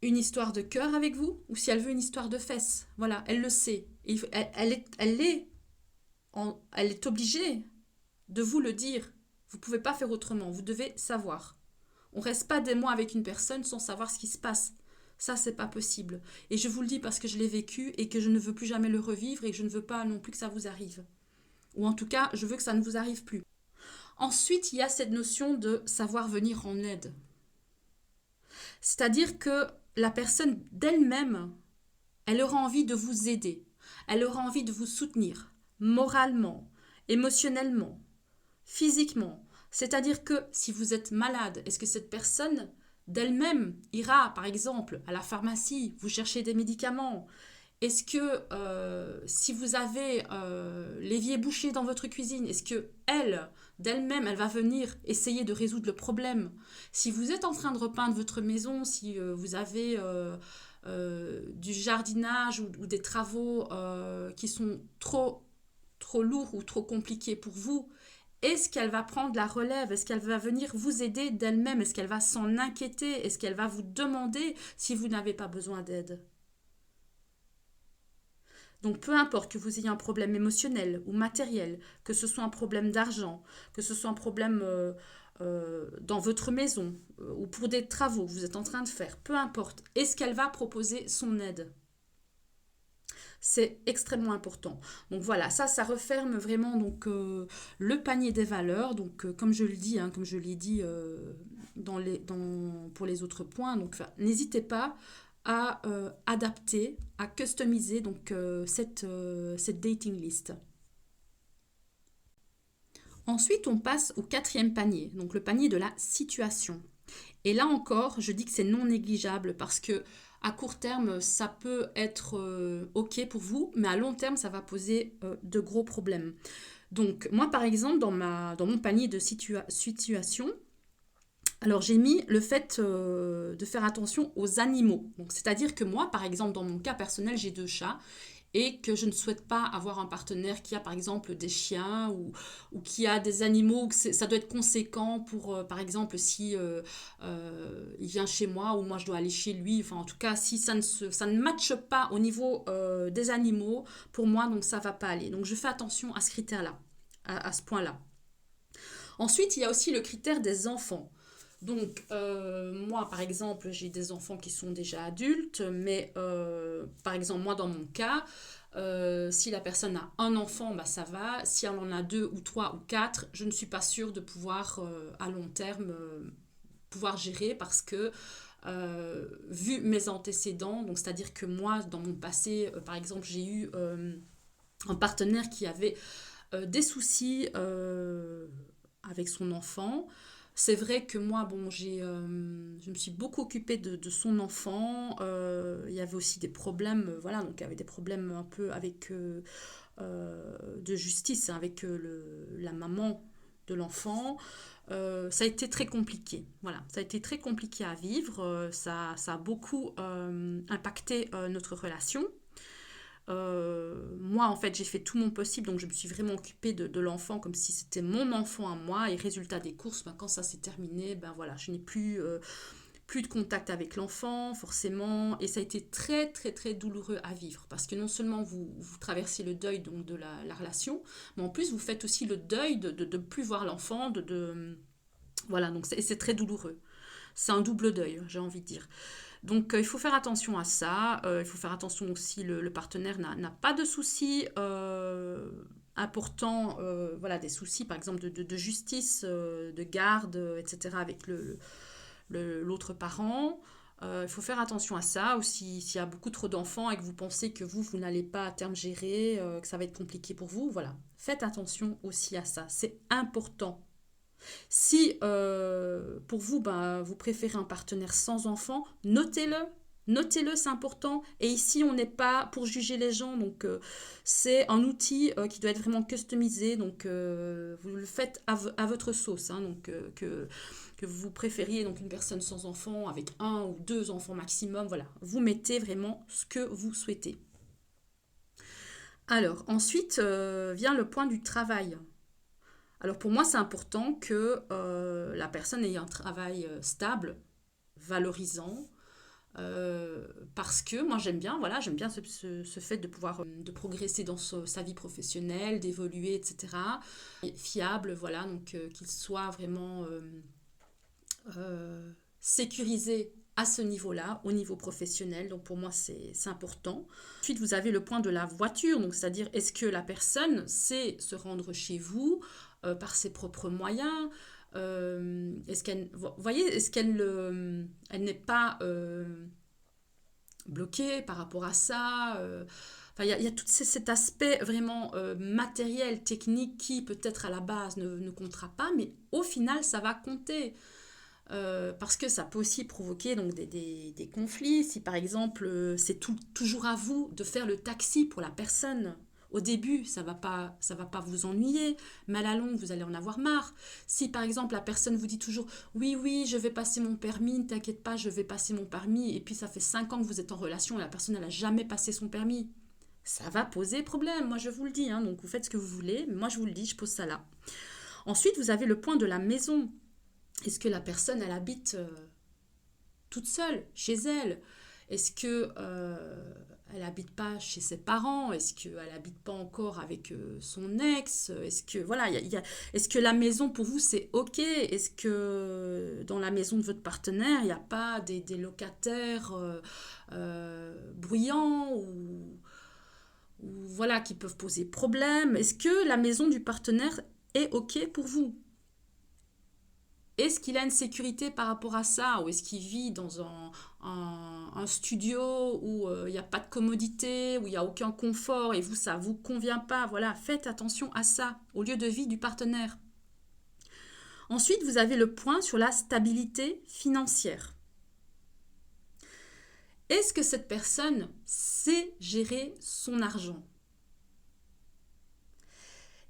une histoire de cœur avec vous ou si elle veut une histoire de fesses. Voilà, elle le sait. Elle est obligée de vous le dire. Vous ne pouvez pas faire autrement. Vous devez savoir. On ne reste pas des mois avec une personne sans savoir ce qui se passe. Ça, c'est pas possible. Et je vous le dis parce que je l'ai vécu et que je ne veux plus jamais le revivre et que je ne veux pas non plus que ça vous arrive. Ou en tout cas, je veux que ça ne vous arrive plus. Ensuite, il y a cette notion de savoir venir en aide. C'est-à-dire que la personne d'elle-même Elle aura envie de vous aider. Elle aura envie de vous soutenir moralement, émotionnellement, physiquement. C'est-à-dire que si vous êtes malade, est-ce que cette personne d'elle-même ira, par exemple, à la pharmacie, vous chercher des médicaments? Est-ce que si vous avez l'évier bouché dans votre cuisine, est-ce que elle, d'elle-même, elle va venir essayer de résoudre le problème? Si vous êtes en train de repeindre votre maison, si vous avez du jardinage ou des travaux qui sont trop lourds ou trop compliqués pour vous, est-ce qu'elle va prendre la relève? Est-ce qu'elle va venir vous aider d'elle-même? Est-ce qu'elle va s'en inquiéter? Est-ce qu'elle va vous demander si vous n'avez pas besoin d'aide? Donc peu importe que vous ayez un problème émotionnel ou matériel, que ce soit un problème d'argent, que ce soit un problème dans votre maison ou pour des travaux que vous êtes en train de faire, peu importe, est-ce qu'elle va proposer son aide? C'est extrêmement important. Donc voilà, ça referme vraiment donc, le panier des valeurs. Donc comme je le dis, hein, comme je l'ai dit pour les autres points, donc n'hésitez pas à adapter, à customiser donc, cette dating list. Ensuite, on passe au quatrième panier, donc le panier de la situation. Et là encore, je dis que c'est non négligeable parce que à court terme, ça peut être OK pour vous, mais à long terme, ça va poser de gros problèmes. Donc, moi, par exemple, dans mon panier de situation, alors j'ai mis le fait de faire attention aux animaux. Donc, c'est-à-dire que moi, par exemple, dans mon cas personnel, j'ai 2 chats et que je ne souhaite pas avoir un partenaire qui a par exemple des chiens ou qui a des animaux, que ça doit être conséquent pour, par exemple, si il vient chez moi ou moi je dois aller chez lui, enfin en tout cas si ça ne matche pas au niveau des animaux, pour moi donc ça va pas aller. Donc je fais attention à ce critère-là, à ce point-là. Ensuite, il y a aussi le critère des enfants. Donc, moi, par exemple, j'ai des enfants qui sont déjà adultes, mais par exemple, moi, dans mon cas, si la personne a un enfant, bah, ça va. Si elle en a 2 ou 3 ou 4, je ne suis pas sûre de pouvoir, à long terme, pouvoir gérer parce que, vu mes antécédents, donc c'est-à-dire que moi, dans mon passé, par exemple, j'ai eu un partenaire qui avait des soucis avec son enfant. C'est vrai que moi, bon, je me suis beaucoup occupée de son enfant. Il y avait aussi des problèmes, voilà, donc il y avait des problèmes un peu avec de justice, hein, avec la maman de l'enfant. Ça a été très compliqué, voilà, ça a été très compliqué à vivre. Ça a beaucoup impacté notre relation. Moi, en fait, j'ai fait tout mon possible, donc je me suis vraiment occupée de l'enfant comme si c'était mon enfant à moi. Et résultat des courses, ben, quand ça s'est terminé, ben voilà, je n'ai plus de contact avec l'enfant, forcément. Et ça a été très, très, très douloureux à vivre. Parce que non seulement vous traversez le deuil donc, de la relation, mais en plus, vous faites aussi le deuil de ne plus voir l'enfant. Voilà, donc c'est très douloureux. C'est un double deuil, j'ai envie de dire. Donc il faut faire attention à ça. Il faut faire attention aussi, le partenaire n'a pas de soucis importants, voilà, des soucis par exemple de justice, de garde, etc. avec l'autre parent. Il faut faire attention à ça. Ou s'il y a beaucoup trop d'enfants et que vous pensez que vous n'allez pas à terme gérer, que ça va être compliqué pour vous, voilà. Faites attention aussi à ça. C'est important. Si pour vous, ben, vous préférez un partenaire sans enfant, notez-le. Notez-le, c'est important. Et ici, on n'est pas pour juger les gens. Donc, c'est un outil qui doit être vraiment customisé. Donc, vous le faites à votre sauce. Hein, donc, que vous préfériez donc, une personne sans enfant avec 1 ou 2 enfants maximum. Voilà, vous mettez vraiment ce que vous souhaitez. Alors, ensuite vient le point du travail. Alors pour moi, c'est important que la personne ait un travail stable, valorisant, parce que moi j'aime bien, voilà, j'aime bien ce fait de pouvoir de progresser dans sa vie professionnelle, d'évoluer, etc. Fiable, voilà, donc qu'il soit vraiment sécurisé à ce niveau-là, au niveau professionnel. Donc pour moi, c'est important. Ensuite, vous avez le point de la voiture. Donc c'est-à-dire, est-ce que la personne sait se rendre chez vous par ses propres moyens? Est-ce qu'elle, vous voyez, est-ce qu'elle elle n'est pas bloqué par rapport à ça. Enfin, il y a tout cet aspect vraiment matériel, technique, qui peut-être à la base ne comptera pas, mais au final, ça va compter. Parce que ça peut aussi provoquer donc des conflits. Si par exemple, c'est toujours à vous de faire le taxi pour la personne. Au début, ça va pas vous ennuyer, mais à la longue, vous allez en avoir marre. Si par exemple, la personne vous dit toujours oui, oui, je vais passer mon permis, ne t'inquiète pas, je vais passer mon permis, et puis ça fait 5 ans que vous êtes en relation et la personne n'a jamais passé son permis, ça va poser problème, moi je vous le dis. Hein. Donc vous faites ce que vous voulez, mais moi je vous le dis, je pose ça là. Ensuite, vous avez le point de la maison. Est-ce que la personne, elle habite toute seule, chez elle? Est-ce que elle habite pas chez ses parents? Est-ce qu'elle habite pas encore avec son ex? Est-ce que voilà, est-ce que la maison pour vous c'est ok? Est-ce que dans la maison de votre partenaire il n'y a pas des locataires bruyants ou voilà qui peuvent poser problème? Est-ce que la maison du partenaire est ok pour vous? Est-ce qu'il a une sécurité par rapport à ça? Ou est-ce qu'il vit dans un studio où il n'y a pas de commodité, où il n'y a aucun confort et vous, ça ne vous convient pas? Voilà, faites attention à ça, au lieu de vie du partenaire. Ensuite, vous avez le point sur la stabilité financière. Est-ce que cette personne sait gérer son argent?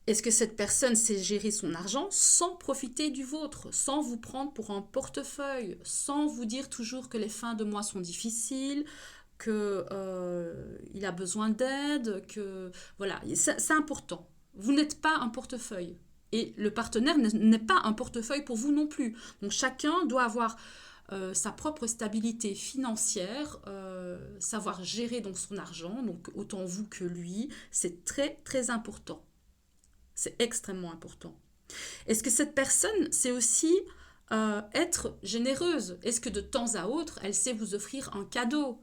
Est-ce que cette personne sait gérer son argent sans profiter du vôtre, sans vous prendre pour un portefeuille, sans vous dire toujours que les fins de mois sont difficiles, que il a besoin d'aide, que voilà, c'est important. Vous n'êtes pas un portefeuille et le partenaire n'est pas un portefeuille pour vous non plus. Donc chacun doit avoir sa propre stabilité financière, savoir gérer donc son argent, donc autant vous que lui, c'est très très important. C'est extrêmement important. Est-ce que cette personne sait aussi être généreuse? Est-ce que de temps à autre, elle sait vous offrir un cadeau?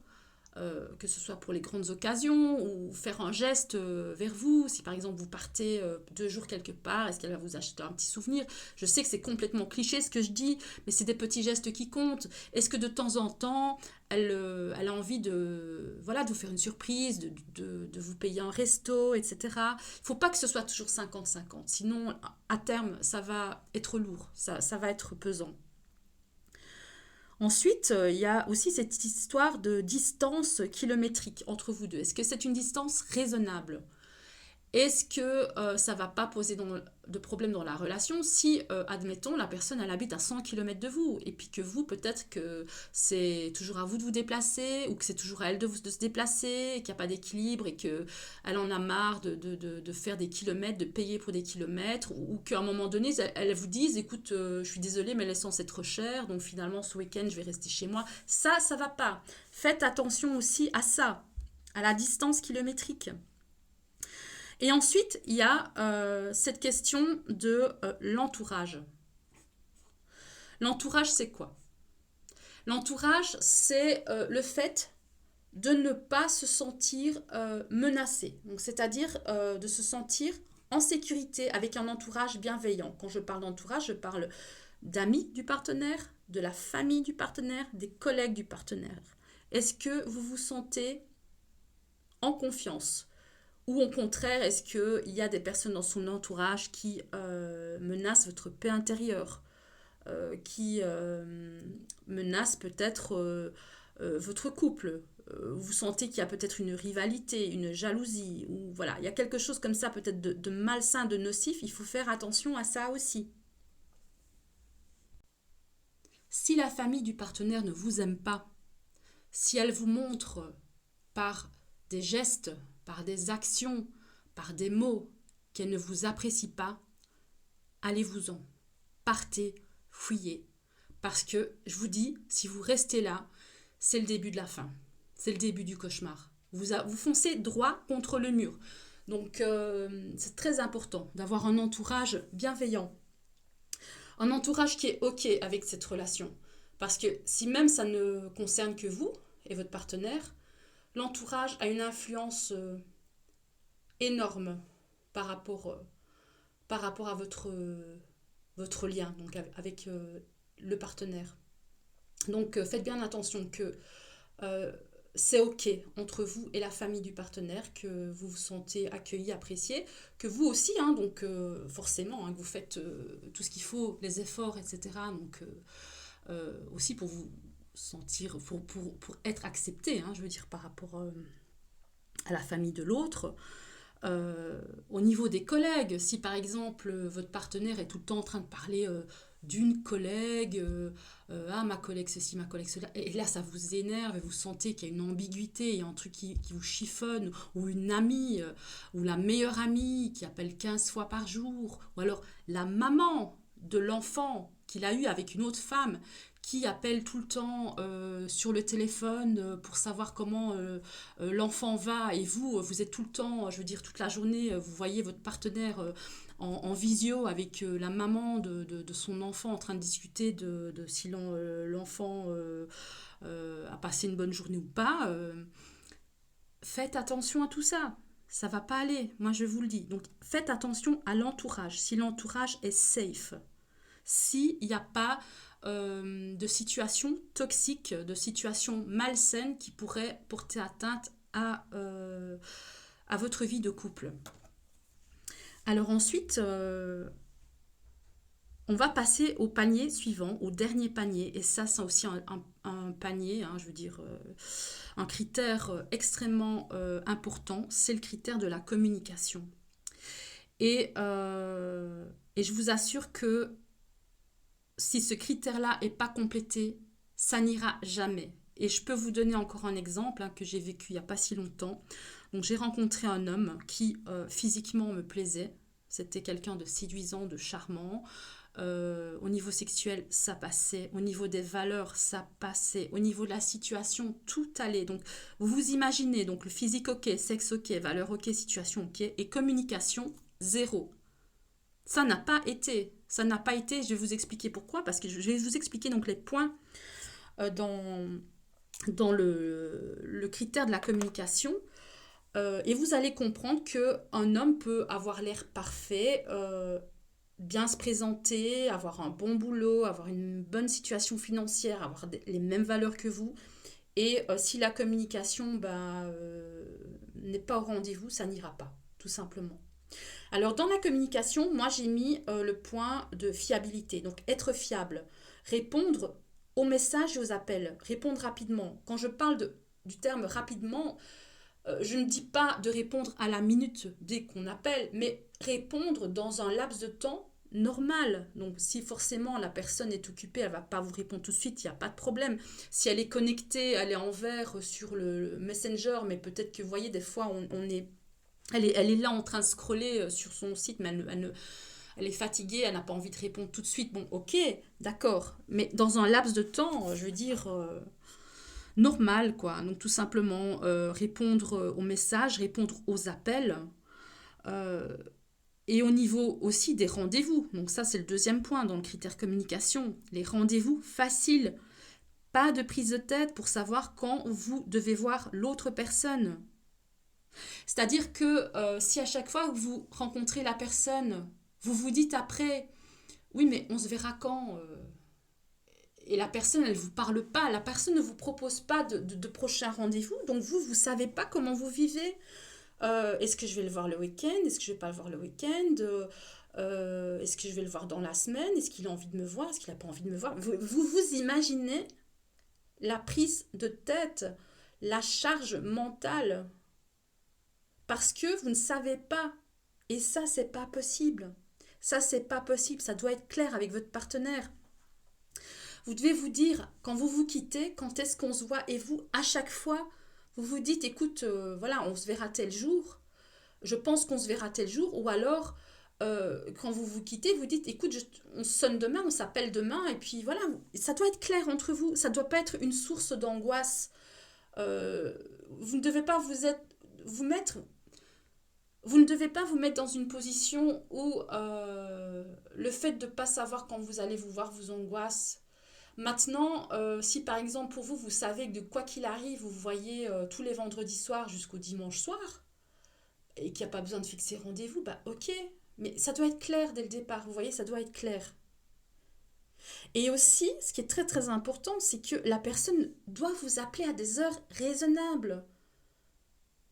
Que ce soit pour les grandes occasions ou faire un geste vers vous. Si par exemple vous partez 2 jours quelque part, est-ce qu'elle va vous acheter un petit souvenir? Je sais que c'est complètement cliché ce que je dis, mais c'est des petits gestes qui comptent. Est-ce que de temps en temps, elle a envie voilà, de vous faire une surprise, de vous payer un resto, etc. Il ne faut pas que ce soit toujours 50-50, sinon à terme, ça va être lourd, ça va être pesant. Ensuite, il y a aussi cette histoire de distance kilométrique entre vous deux. Est-ce que c'est une distance raisonnable? Est-ce que ça ne va pas poser de problème dans la relation si, admettons, la personne elle habite à 100 km de vous et puis que vous, peut-être que c'est toujours à vous de vous déplacer ou que c'est toujours à elle de se déplacer, qu'il n'y a pas d'équilibre et qu'elle en a marre de faire des kilomètres, de payer pour des kilomètres ou qu'à un moment donné, elle vous dise, écoute, je suis désolée, mais l'essence est trop chère, donc finalement, ce week-end, je vais rester chez moi. Ça ne va pas. Faites attention aussi à ça, à la distance kilométrique. Et ensuite, il y a cette question de l'entourage. L'entourage, c'est quoi? L'entourage, c'est le fait de ne pas se sentir menacé. Donc, c'est-à-dire de se sentir en sécurité avec un entourage bienveillant. Quand je parle d'entourage, je parle d'amis du partenaire, de la famille du partenaire, des collègues du partenaire. Est-ce que vous vous sentez en confiance? Ou au contraire, est-ce qu'il y a des personnes dans son entourage qui menacent votre paix intérieure, qui menacent peut-être votre couple? Vous sentez qu'il y a peut-être une rivalité, une jalousie, ou voilà, il y a quelque chose comme ça peut-être de malsain, de nocif, il faut faire attention à ça aussi. Si la famille du partenaire ne vous aime pas, si elle vous montre par des gestes, par des actions, par des mots qu'elle ne vous apprécie pas, allez-vous-en. Partez, fuyez. Parce que, je vous dis, si vous restez là, c'est le début de la fin. C'est le début du cauchemar. Vous foncez droit contre le mur. Donc, c'est très important d'avoir un entourage bienveillant. Un entourage qui est OK avec cette relation. Parce que si même ça ne concerne que vous et votre partenaire, l'entourage a une influence énorme par rapport, à votre lien donc avec le partenaire. Donc faites bien attention que c'est OK entre vous et la famille du partenaire, que vous vous sentez accueilli, apprécié, que vous aussi, hein, donc forcément, hein, que vous faites tout ce qu'il faut, les efforts, etc. Donc aussi pour vous sentir, pour être accepté, hein, je veux dire, par rapport à la famille de l'autre. Au niveau des collègues, si par exemple votre partenaire est tout le temps en train de parler d'une collègue, ah ma collègue ceci, ma collègue cela, et là ça vous énerve et vous sentez qu'il y a une ambiguïté, il y a un truc qui vous chiffonne, ou une amie, ou la meilleure amie qui appelle 15 fois par jour, ou alors la maman de l'enfant qu'il a eu avec une autre femme qui appelle tout le temps sur le téléphone pour savoir comment l'enfant va, et vous, vous êtes tout le temps, je veux dire toute la journée, vous voyez votre partenaire en visio avec la maman de son enfant en train de discuter de si l'enfant a passé une bonne journée ou pas. Faites attention à tout ça. Ça va pas aller, moi je vous le dis. Donc faites attention à l'entourage, si l'entourage est safe, s'il n'y a pas de situation toxique, de situation malsaine qui pourrait porter atteinte à votre vie de couple. Alors ensuite, on va passer au panier suivant, au dernier panier. Et ça, c'est aussi un panier, hein, je veux dire, un critère extrêmement important, c'est le critère de la communication. Et je vous assure que si ce critère-là n'est pas complété, ça n'ira jamais. Et je peux vous donner encore un exemple que j'ai vécu il n'y a pas si longtemps. Donc j'ai rencontré un homme qui physiquement me plaisait. C'était quelqu'un de séduisant, de charmant. Au niveau sexuel, ça passait. Au niveau des valeurs, ça passait. Au niveau de la situation, tout allait. Donc vous vous imaginez, donc le physique ok, sexe ok, valeur ok, situation ok, et communication zéro. Ça n'a pas été. Ça n'a pas été, je vais vous expliquer pourquoi, parce que je vais vous expliquer donc les points dans le critère de la communication. Et vous allez comprendre qu'un homme peut avoir l'air parfait, bien se présenter, avoir un bon boulot, avoir une bonne situation financière, avoir les mêmes valeurs que vous. Et si la communication n'est pas au rendez-vous, ça n'ira pas, tout simplement. Alors dans la communication, moi j'ai mis le point de fiabilité. Donc être fiable, répondre aux messages et aux appels, répondre rapidement. Quand je parle du terme rapidement, je ne dis pas de répondre à la minute dès qu'on appelle, mais répondre dans un laps de temps normal. Donc si forcément la personne est occupée, elle ne va pas vous répondre tout de suite, il n'y a pas de problème. Si elle est connectée, elle est en vert sur le Messenger, mais peut-être que vous voyez, des fois elle est là en train de scroller sur son site, mais elle est fatiguée, elle n'a pas envie de répondre tout de suite. Bon, ok, d'accord. Mais dans un laps de temps, je veux dire, normal, quoi. Donc tout simplement, répondre aux messages, répondre aux appels. euh, et au niveau aussi des rendez-vous. Donc ça, c'est le deuxième point dans le critère communication. Les rendez-vous faciles. Pas de prise de tête pour savoir quand vous devez voir l'autre personne. C'est-à-dire que si à chaque fois que vous rencontrez la personne, vous vous dites après, oui mais on se verra quand et la personne elle ne vous parle pas, la personne ne vous propose pas de prochain rendez-vous, donc vous ne savez pas comment vous vivez. Est-ce que je vais le voir le week-end? Est-ce que je ne vais pas le voir le week-end? Est-ce que je vais le voir dans la semaine? Est-ce qu'il a envie de me voir? Est-ce qu'il n'a pas envie de me voir? Vous imaginez la prise de tête, la charge mentale parce que vous ne savez pas. Et ça, c'est pas possible. Ça, c'est pas possible. Ça doit être clair avec votre partenaire. Vous devez vous dire, quand vous vous quittez, quand est-ce qu'on se voit? Et vous, à chaque fois, vous vous dites, écoute, voilà, on se verra tel jour. Je pense qu'on se verra tel jour. Ou alors, quand vous vous quittez, vous dites, écoute, on se sonne demain, on s'appelle demain. Et puis voilà, ça doit être clair entre vous. Ça ne doit pas être une source d'angoisse. Vous ne devez pas vous mettre vous ne devez pas vous mettre dans une position où le fait de ne pas savoir quand vous allez vous voir vous angoisse. Maintenant, si par exemple pour vous, vous savez que de quoi qu'il arrive, vous voyez tous les vendredis soirs jusqu'au dimanche soir, et qu'il n'y a pas besoin de fixer rendez-vous, bah ok. Mais ça doit être clair dès le départ, vous voyez, ça doit être clair. Et aussi, ce qui est très très important, c'est que la personne doit vous appeler à des heures raisonnables.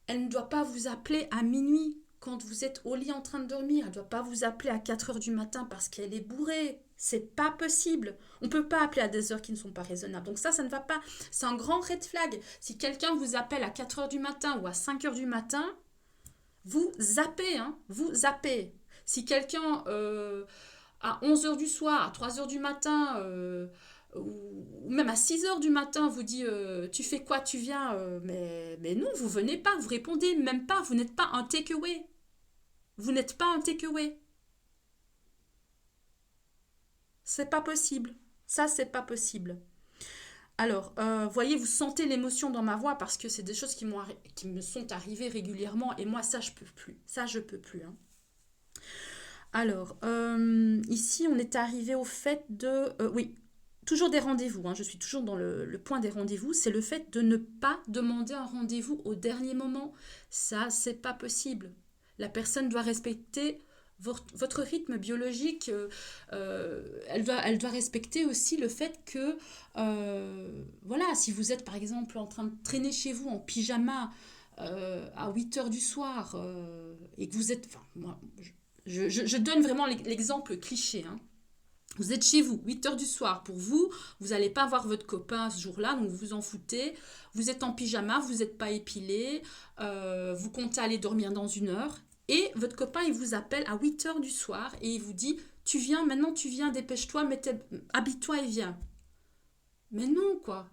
Elle ne doit pas vous appeler à minuit quand vous êtes au lit en train de dormir. Elle ne doit pas vous appeler à 4 heures du matin parce qu'elle est bourrée. C'est pas possible. On ne peut pas appeler à des heures qui ne sont pas raisonnables. Donc ça ne va pas. C'est un grand red flag. Si quelqu'un vous appelle à 4 heures du matin ou à 5 heures du matin, vous zappez, hein, vous zappez. Si quelqu'un à 11 heures du soir, à 3 heures du matin, ou même à 6 heures du matin, vous dit tu fais quoi, tu viens, mais non, vous venez pas, vous répondez même pas, vous n'êtes pas un takeaway. Vous n'êtes pas un takeaway. C'est pas possible. Ça, c'est pas possible. Alors, voyez, vous sentez l'émotion dans ma voix parce que c'est des choses qui me sont arrivées régulièrement et moi, ça, je peux plus. Ça, je peux plus. Hein. Alors, ici, on est arrivé au fait de... oui, toujours des rendez-vous. Hein, je suis toujours dans le point des rendez-vous. C'est le fait de ne pas demander un rendez-vous au dernier moment. Ça, c'est pas possible. La personne doit respecter votre rythme biologique. Elle doit respecter aussi le fait que, voilà, si vous êtes par exemple en train de traîner chez vous en pyjama à 8 heures du soir et que vous êtes... Enfin, moi, je donne vraiment l'exemple cliché. Hein. Vous êtes chez vous, 8 heures du soir. Pour vous, vous n'allez pas voir votre copain ce jour-là, donc vous vous en foutez. Vous êtes en pyjama, vous n'êtes pas épilé, vous comptez aller dormir dans 1 heure. Et votre copain, il vous appelle à 8 heures du soir et il vous dit « Tu viens, maintenant tu viens, dépêche-toi, habille-toi et viens. » Mais non, quoi.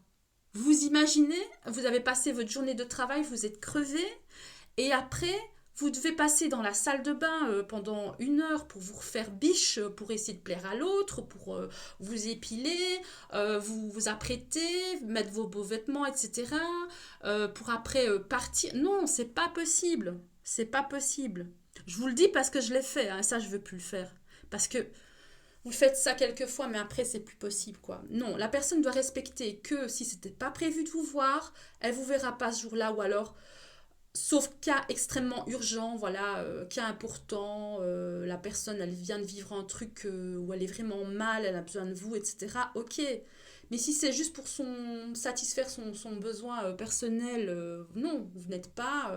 Vous imaginez, vous avez passé votre journée de travail, vous êtes crevé, et après, vous devez passer dans la salle de bain pendant 1 heure pour vous refaire biche, pour essayer de plaire à l'autre, pour vous épiler, vous vous apprêter, mettre vos beaux vêtements, etc. Pour après partir. Non, c'est pas possible. C'est pas possible. Je vous le dis parce que je l'ai fait, hein, ça je veux plus le faire. Parce que vous faites ça quelques fois, mais après c'est plus possible, quoi. Non, la personne doit respecter que si c'était pas prévu de vous voir, elle vous verra pas ce jour-là, ou alors sauf cas extrêmement urgent, voilà, cas important, la personne elle vient de vivre un truc où elle est vraiment mal, elle a besoin de vous, etc. Ok. Mais si c'est juste pour satisfaire son besoin personnel, non, vous n'êtes pas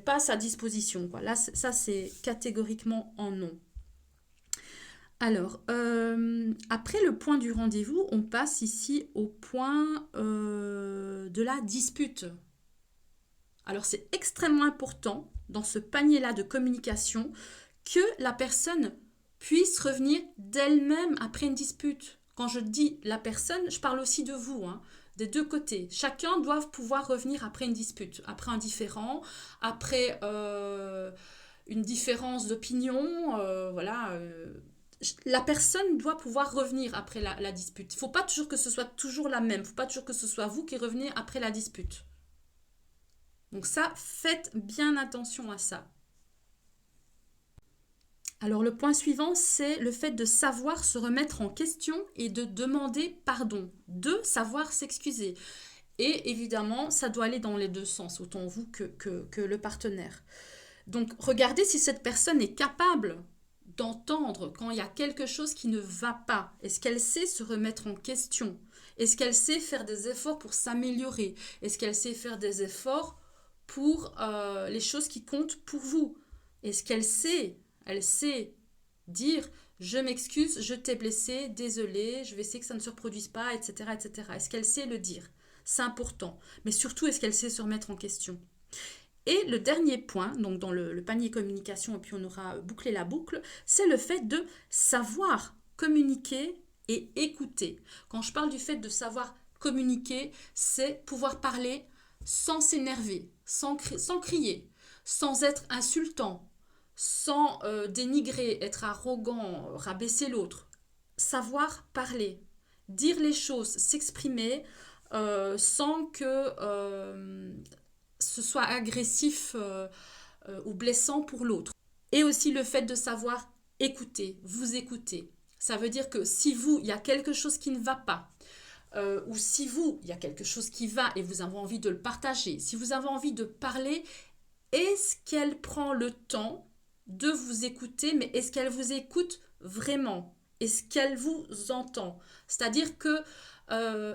à sa disposition, quoi. Là, ça c'est catégoriquement en non. Alors, après le point du rendez-vous, on passe ici au point de la dispute. Alors c'est extrêmement important dans ce panier-là de communication que la personne puisse revenir d'elle-même après une dispute. Quand je dis la personne, je parle aussi de vous, hein, des deux côtés. Chacun doit pouvoir revenir après une dispute, après un différend, après une différence d'opinion, voilà. La personne doit pouvoir revenir après la dispute. Il ne faut pas toujours que ce soit toujours la même. Il ne faut pas toujours que ce soit vous qui revenez après la dispute. Donc ça, faites bien attention à ça. Alors le point suivant, c'est le fait de savoir se remettre en question et de demander pardon, de savoir s'excuser. Et évidemment, ça doit aller dans les deux sens, autant vous que le partenaire. Donc regardez si cette personne est capable d'entendre quand il y a quelque chose qui ne va pas. Est-ce qu'elle sait se remettre en question? Est-ce qu'elle sait faire des efforts pour s'améliorer? Est-ce qu'elle sait faire des efforts pour les choses qui comptent pour vous? Est-ce qu'elle sait, elle sait dire je m'excuse, je t'ai blessé, désolé, je vais essayer que ça ne se reproduise pas, etc. etc. Est-ce qu'elle sait le dire? C'est important. Mais surtout, est-ce qu'elle sait se remettre en question? Et le dernier point, donc dans le panier communication, et puis on aura bouclé la boucle, c'est le fait de savoir communiquer et écouter. Quand je parle du fait de savoir communiquer, c'est pouvoir parler sans s'énerver, sans crier, sans être insultant, sans dénigrer, être arrogant, rabaisser l'autre. Savoir parler, dire les choses, s'exprimer sans que ce soit agressif ou blessant pour l'autre. Et aussi le fait de savoir écouter, vous écouter. Ça veut dire que si vous, il y a quelque chose qui ne va pas, ou si vous, il y a quelque chose qui va et vous avez envie de le partager, si vous avez envie de parler, est-ce qu'elle prend le temps de vous écouter, mais est-ce qu'elle vous écoute vraiment? est-ce qu'elle vous entend? C'est-à-dire que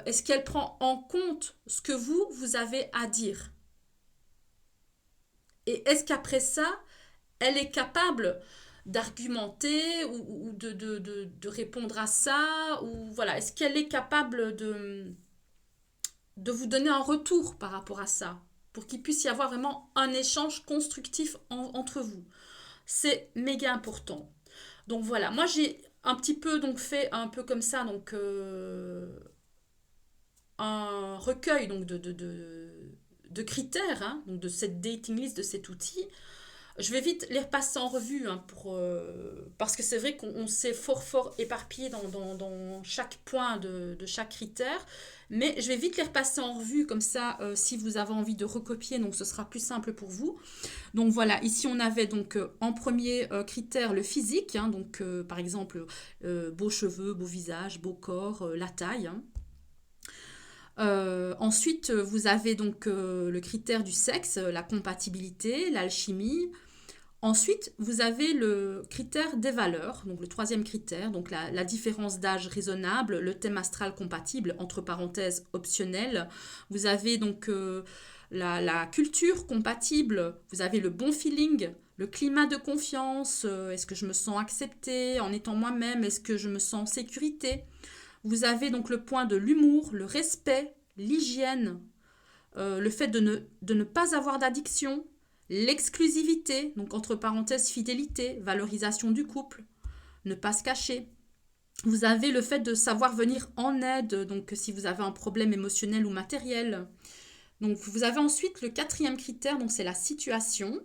est-ce qu'elle prend en compte ce que vous avez à dire? Et est-ce qu'après ça, elle est capable d'argumenter ou de répondre à ça? Ou voilà, est-ce qu'elle est capable de vous donner un retour par rapport à ça? Pour qu'il puisse y avoir vraiment un échange constructif entre vous. C'est méga important. Donc voilà, moi j'ai un petit peu donc fait un peu comme ça, donc un recueil donc de critères, hein, donc de cette dating list, de cet outil. Je vais vite les repasser en revue hein, parce que c'est vrai qu'on s'est fort éparpillé dans chaque point de chaque critère. Mais je vais vite les repasser en revue, comme ça, si vous avez envie de recopier, donc ce sera plus simple pour vous. Donc voilà, ici on avait donc en premier critère le physique, hein, donc par exemple beaux cheveux, beau visage, beau corps, la taille. Hein. Ensuite, vous avez donc le critère du sexe, la compatibilité, l'alchimie. Ensuite, vous avez le critère des valeurs, donc le troisième critère, donc la différence d'âge raisonnable, le thème astral compatible, entre parenthèses optionnel. Vous avez donc la culture compatible, vous avez le bon feeling, le climat de confiance, est-ce que je me sens acceptée en étant moi-même, est-ce que je me sens en sécurité. Vous avez donc le point de l'humour, le respect, l'hygiène, le fait de ne pas avoir d'addiction, l'exclusivité, donc entre parenthèses fidélité, valorisation du couple, ne pas se cacher. Vous avez le fait de savoir venir en aide, donc si vous avez un problème émotionnel ou matériel. Donc vous avez ensuite le quatrième critère, donc c'est la situation.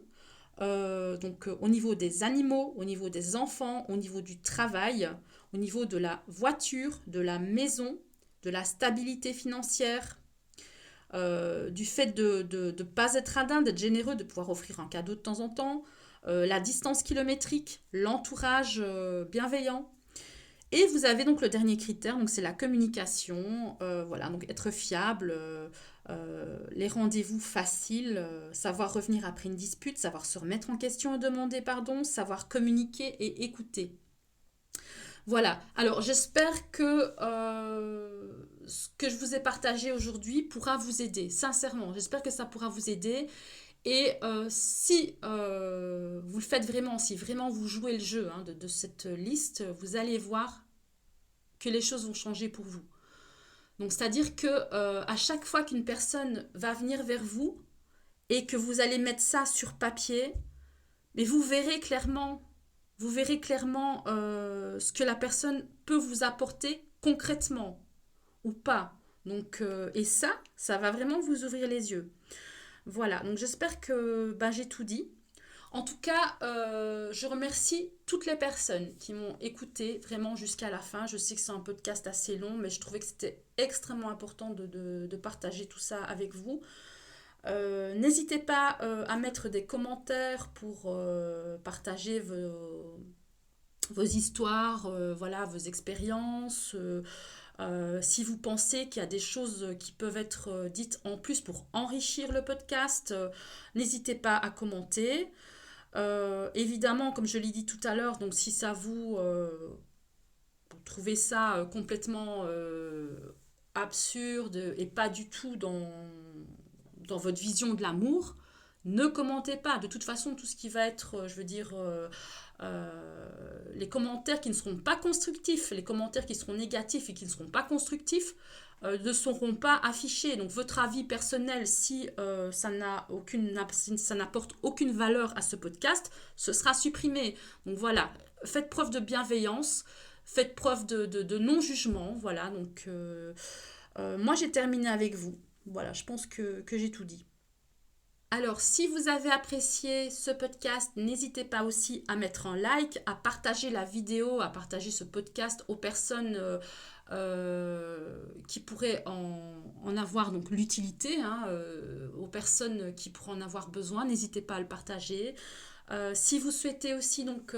Au niveau des animaux, au niveau des enfants, au niveau du travail, au niveau de la voiture, de la maison, de la stabilité financière, du fait de ne pas être radin, d'être généreux, de pouvoir offrir un cadeau de temps en temps, la distance kilométrique, l'entourage bienveillant. Et vous avez donc le dernier critère, donc c'est la communication, voilà, donc être fiable, les rendez-vous faciles, savoir revenir après une dispute, savoir se remettre en question et demander pardon, savoir communiquer et écouter. Voilà, alors j'espère que ce que je vous ai partagé aujourd'hui pourra vous aider, sincèrement, j'espère que ça pourra vous aider. Et si vous le faites vraiment, si vraiment vous jouez le jeu hein, de cette liste, vous allez voir que les choses vont changer pour vous. Donc c'est-à-dire que à chaque fois qu'une personne va venir vers vous et que vous allez mettre ça sur papier, mais vous verrez clairement ce que la personne peut vous apporter concrètement ou pas. Donc et ça va vraiment vous ouvrir les yeux. Voilà, donc j'espère que j'ai tout dit. En tout cas, je remercie toutes les personnes qui m'ont écouté vraiment jusqu'à la fin. Je sais que c'est un podcast assez long, mais je trouvais que c'était extrêmement important de partager tout ça avec vous. N'hésitez pas à mettre des commentaires pour partager vos histoires, voilà, vos expériences. Si vous pensez qu'il y a des choses qui peuvent être dites en plus pour enrichir le podcast, n'hésitez pas à commenter. Évidemment, comme je l'ai dit tout à l'heure, donc si ça vous trouvez ça complètement absurde et pas du tout dans votre vision de l'amour, ne commentez pas. De toute façon, tout ce qui va être, je veux dire, les commentaires qui ne seront pas constructifs, les commentaires qui seront négatifs et qui ne seront pas constructifs, ne seront pas affichés. Donc votre avis personnel, si ça n'apporte aucune valeur à ce podcast, ce sera supprimé. Donc voilà, faites preuve de bienveillance, faites preuve de non-jugement. Voilà, donc moi j'ai terminé avec vous. Voilà, je pense que j'ai tout dit. Alors, si vous avez apprécié ce podcast, n'hésitez pas aussi à mettre un like, à partager la vidéo, à partager ce podcast aux personnes qui pourraient en avoir donc l'utilité, hein, aux personnes qui pourraient en avoir besoin. N'hésitez pas à le partager. Si vous souhaitez aussi, donc,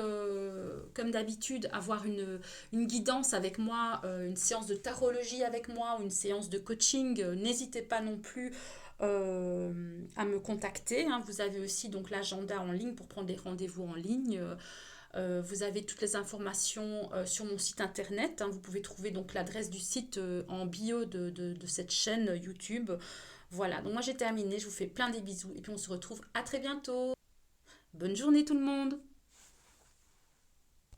comme d'habitude, avoir une guidance avec moi, une séance de tarologie avec moi ou une séance de coaching, n'hésitez pas non plus à me contacter. Hein. Vous avez aussi donc l'agenda en ligne pour prendre des rendez-vous en ligne. Vous avez toutes les informations sur mon site internet, hein. Vous pouvez trouver donc l'adresse du site en bio de cette chaîne YouTube. Voilà, donc moi j'ai terminé, je vous fais plein de bisous et puis on se retrouve à très bientôt. Bonne journée tout le monde!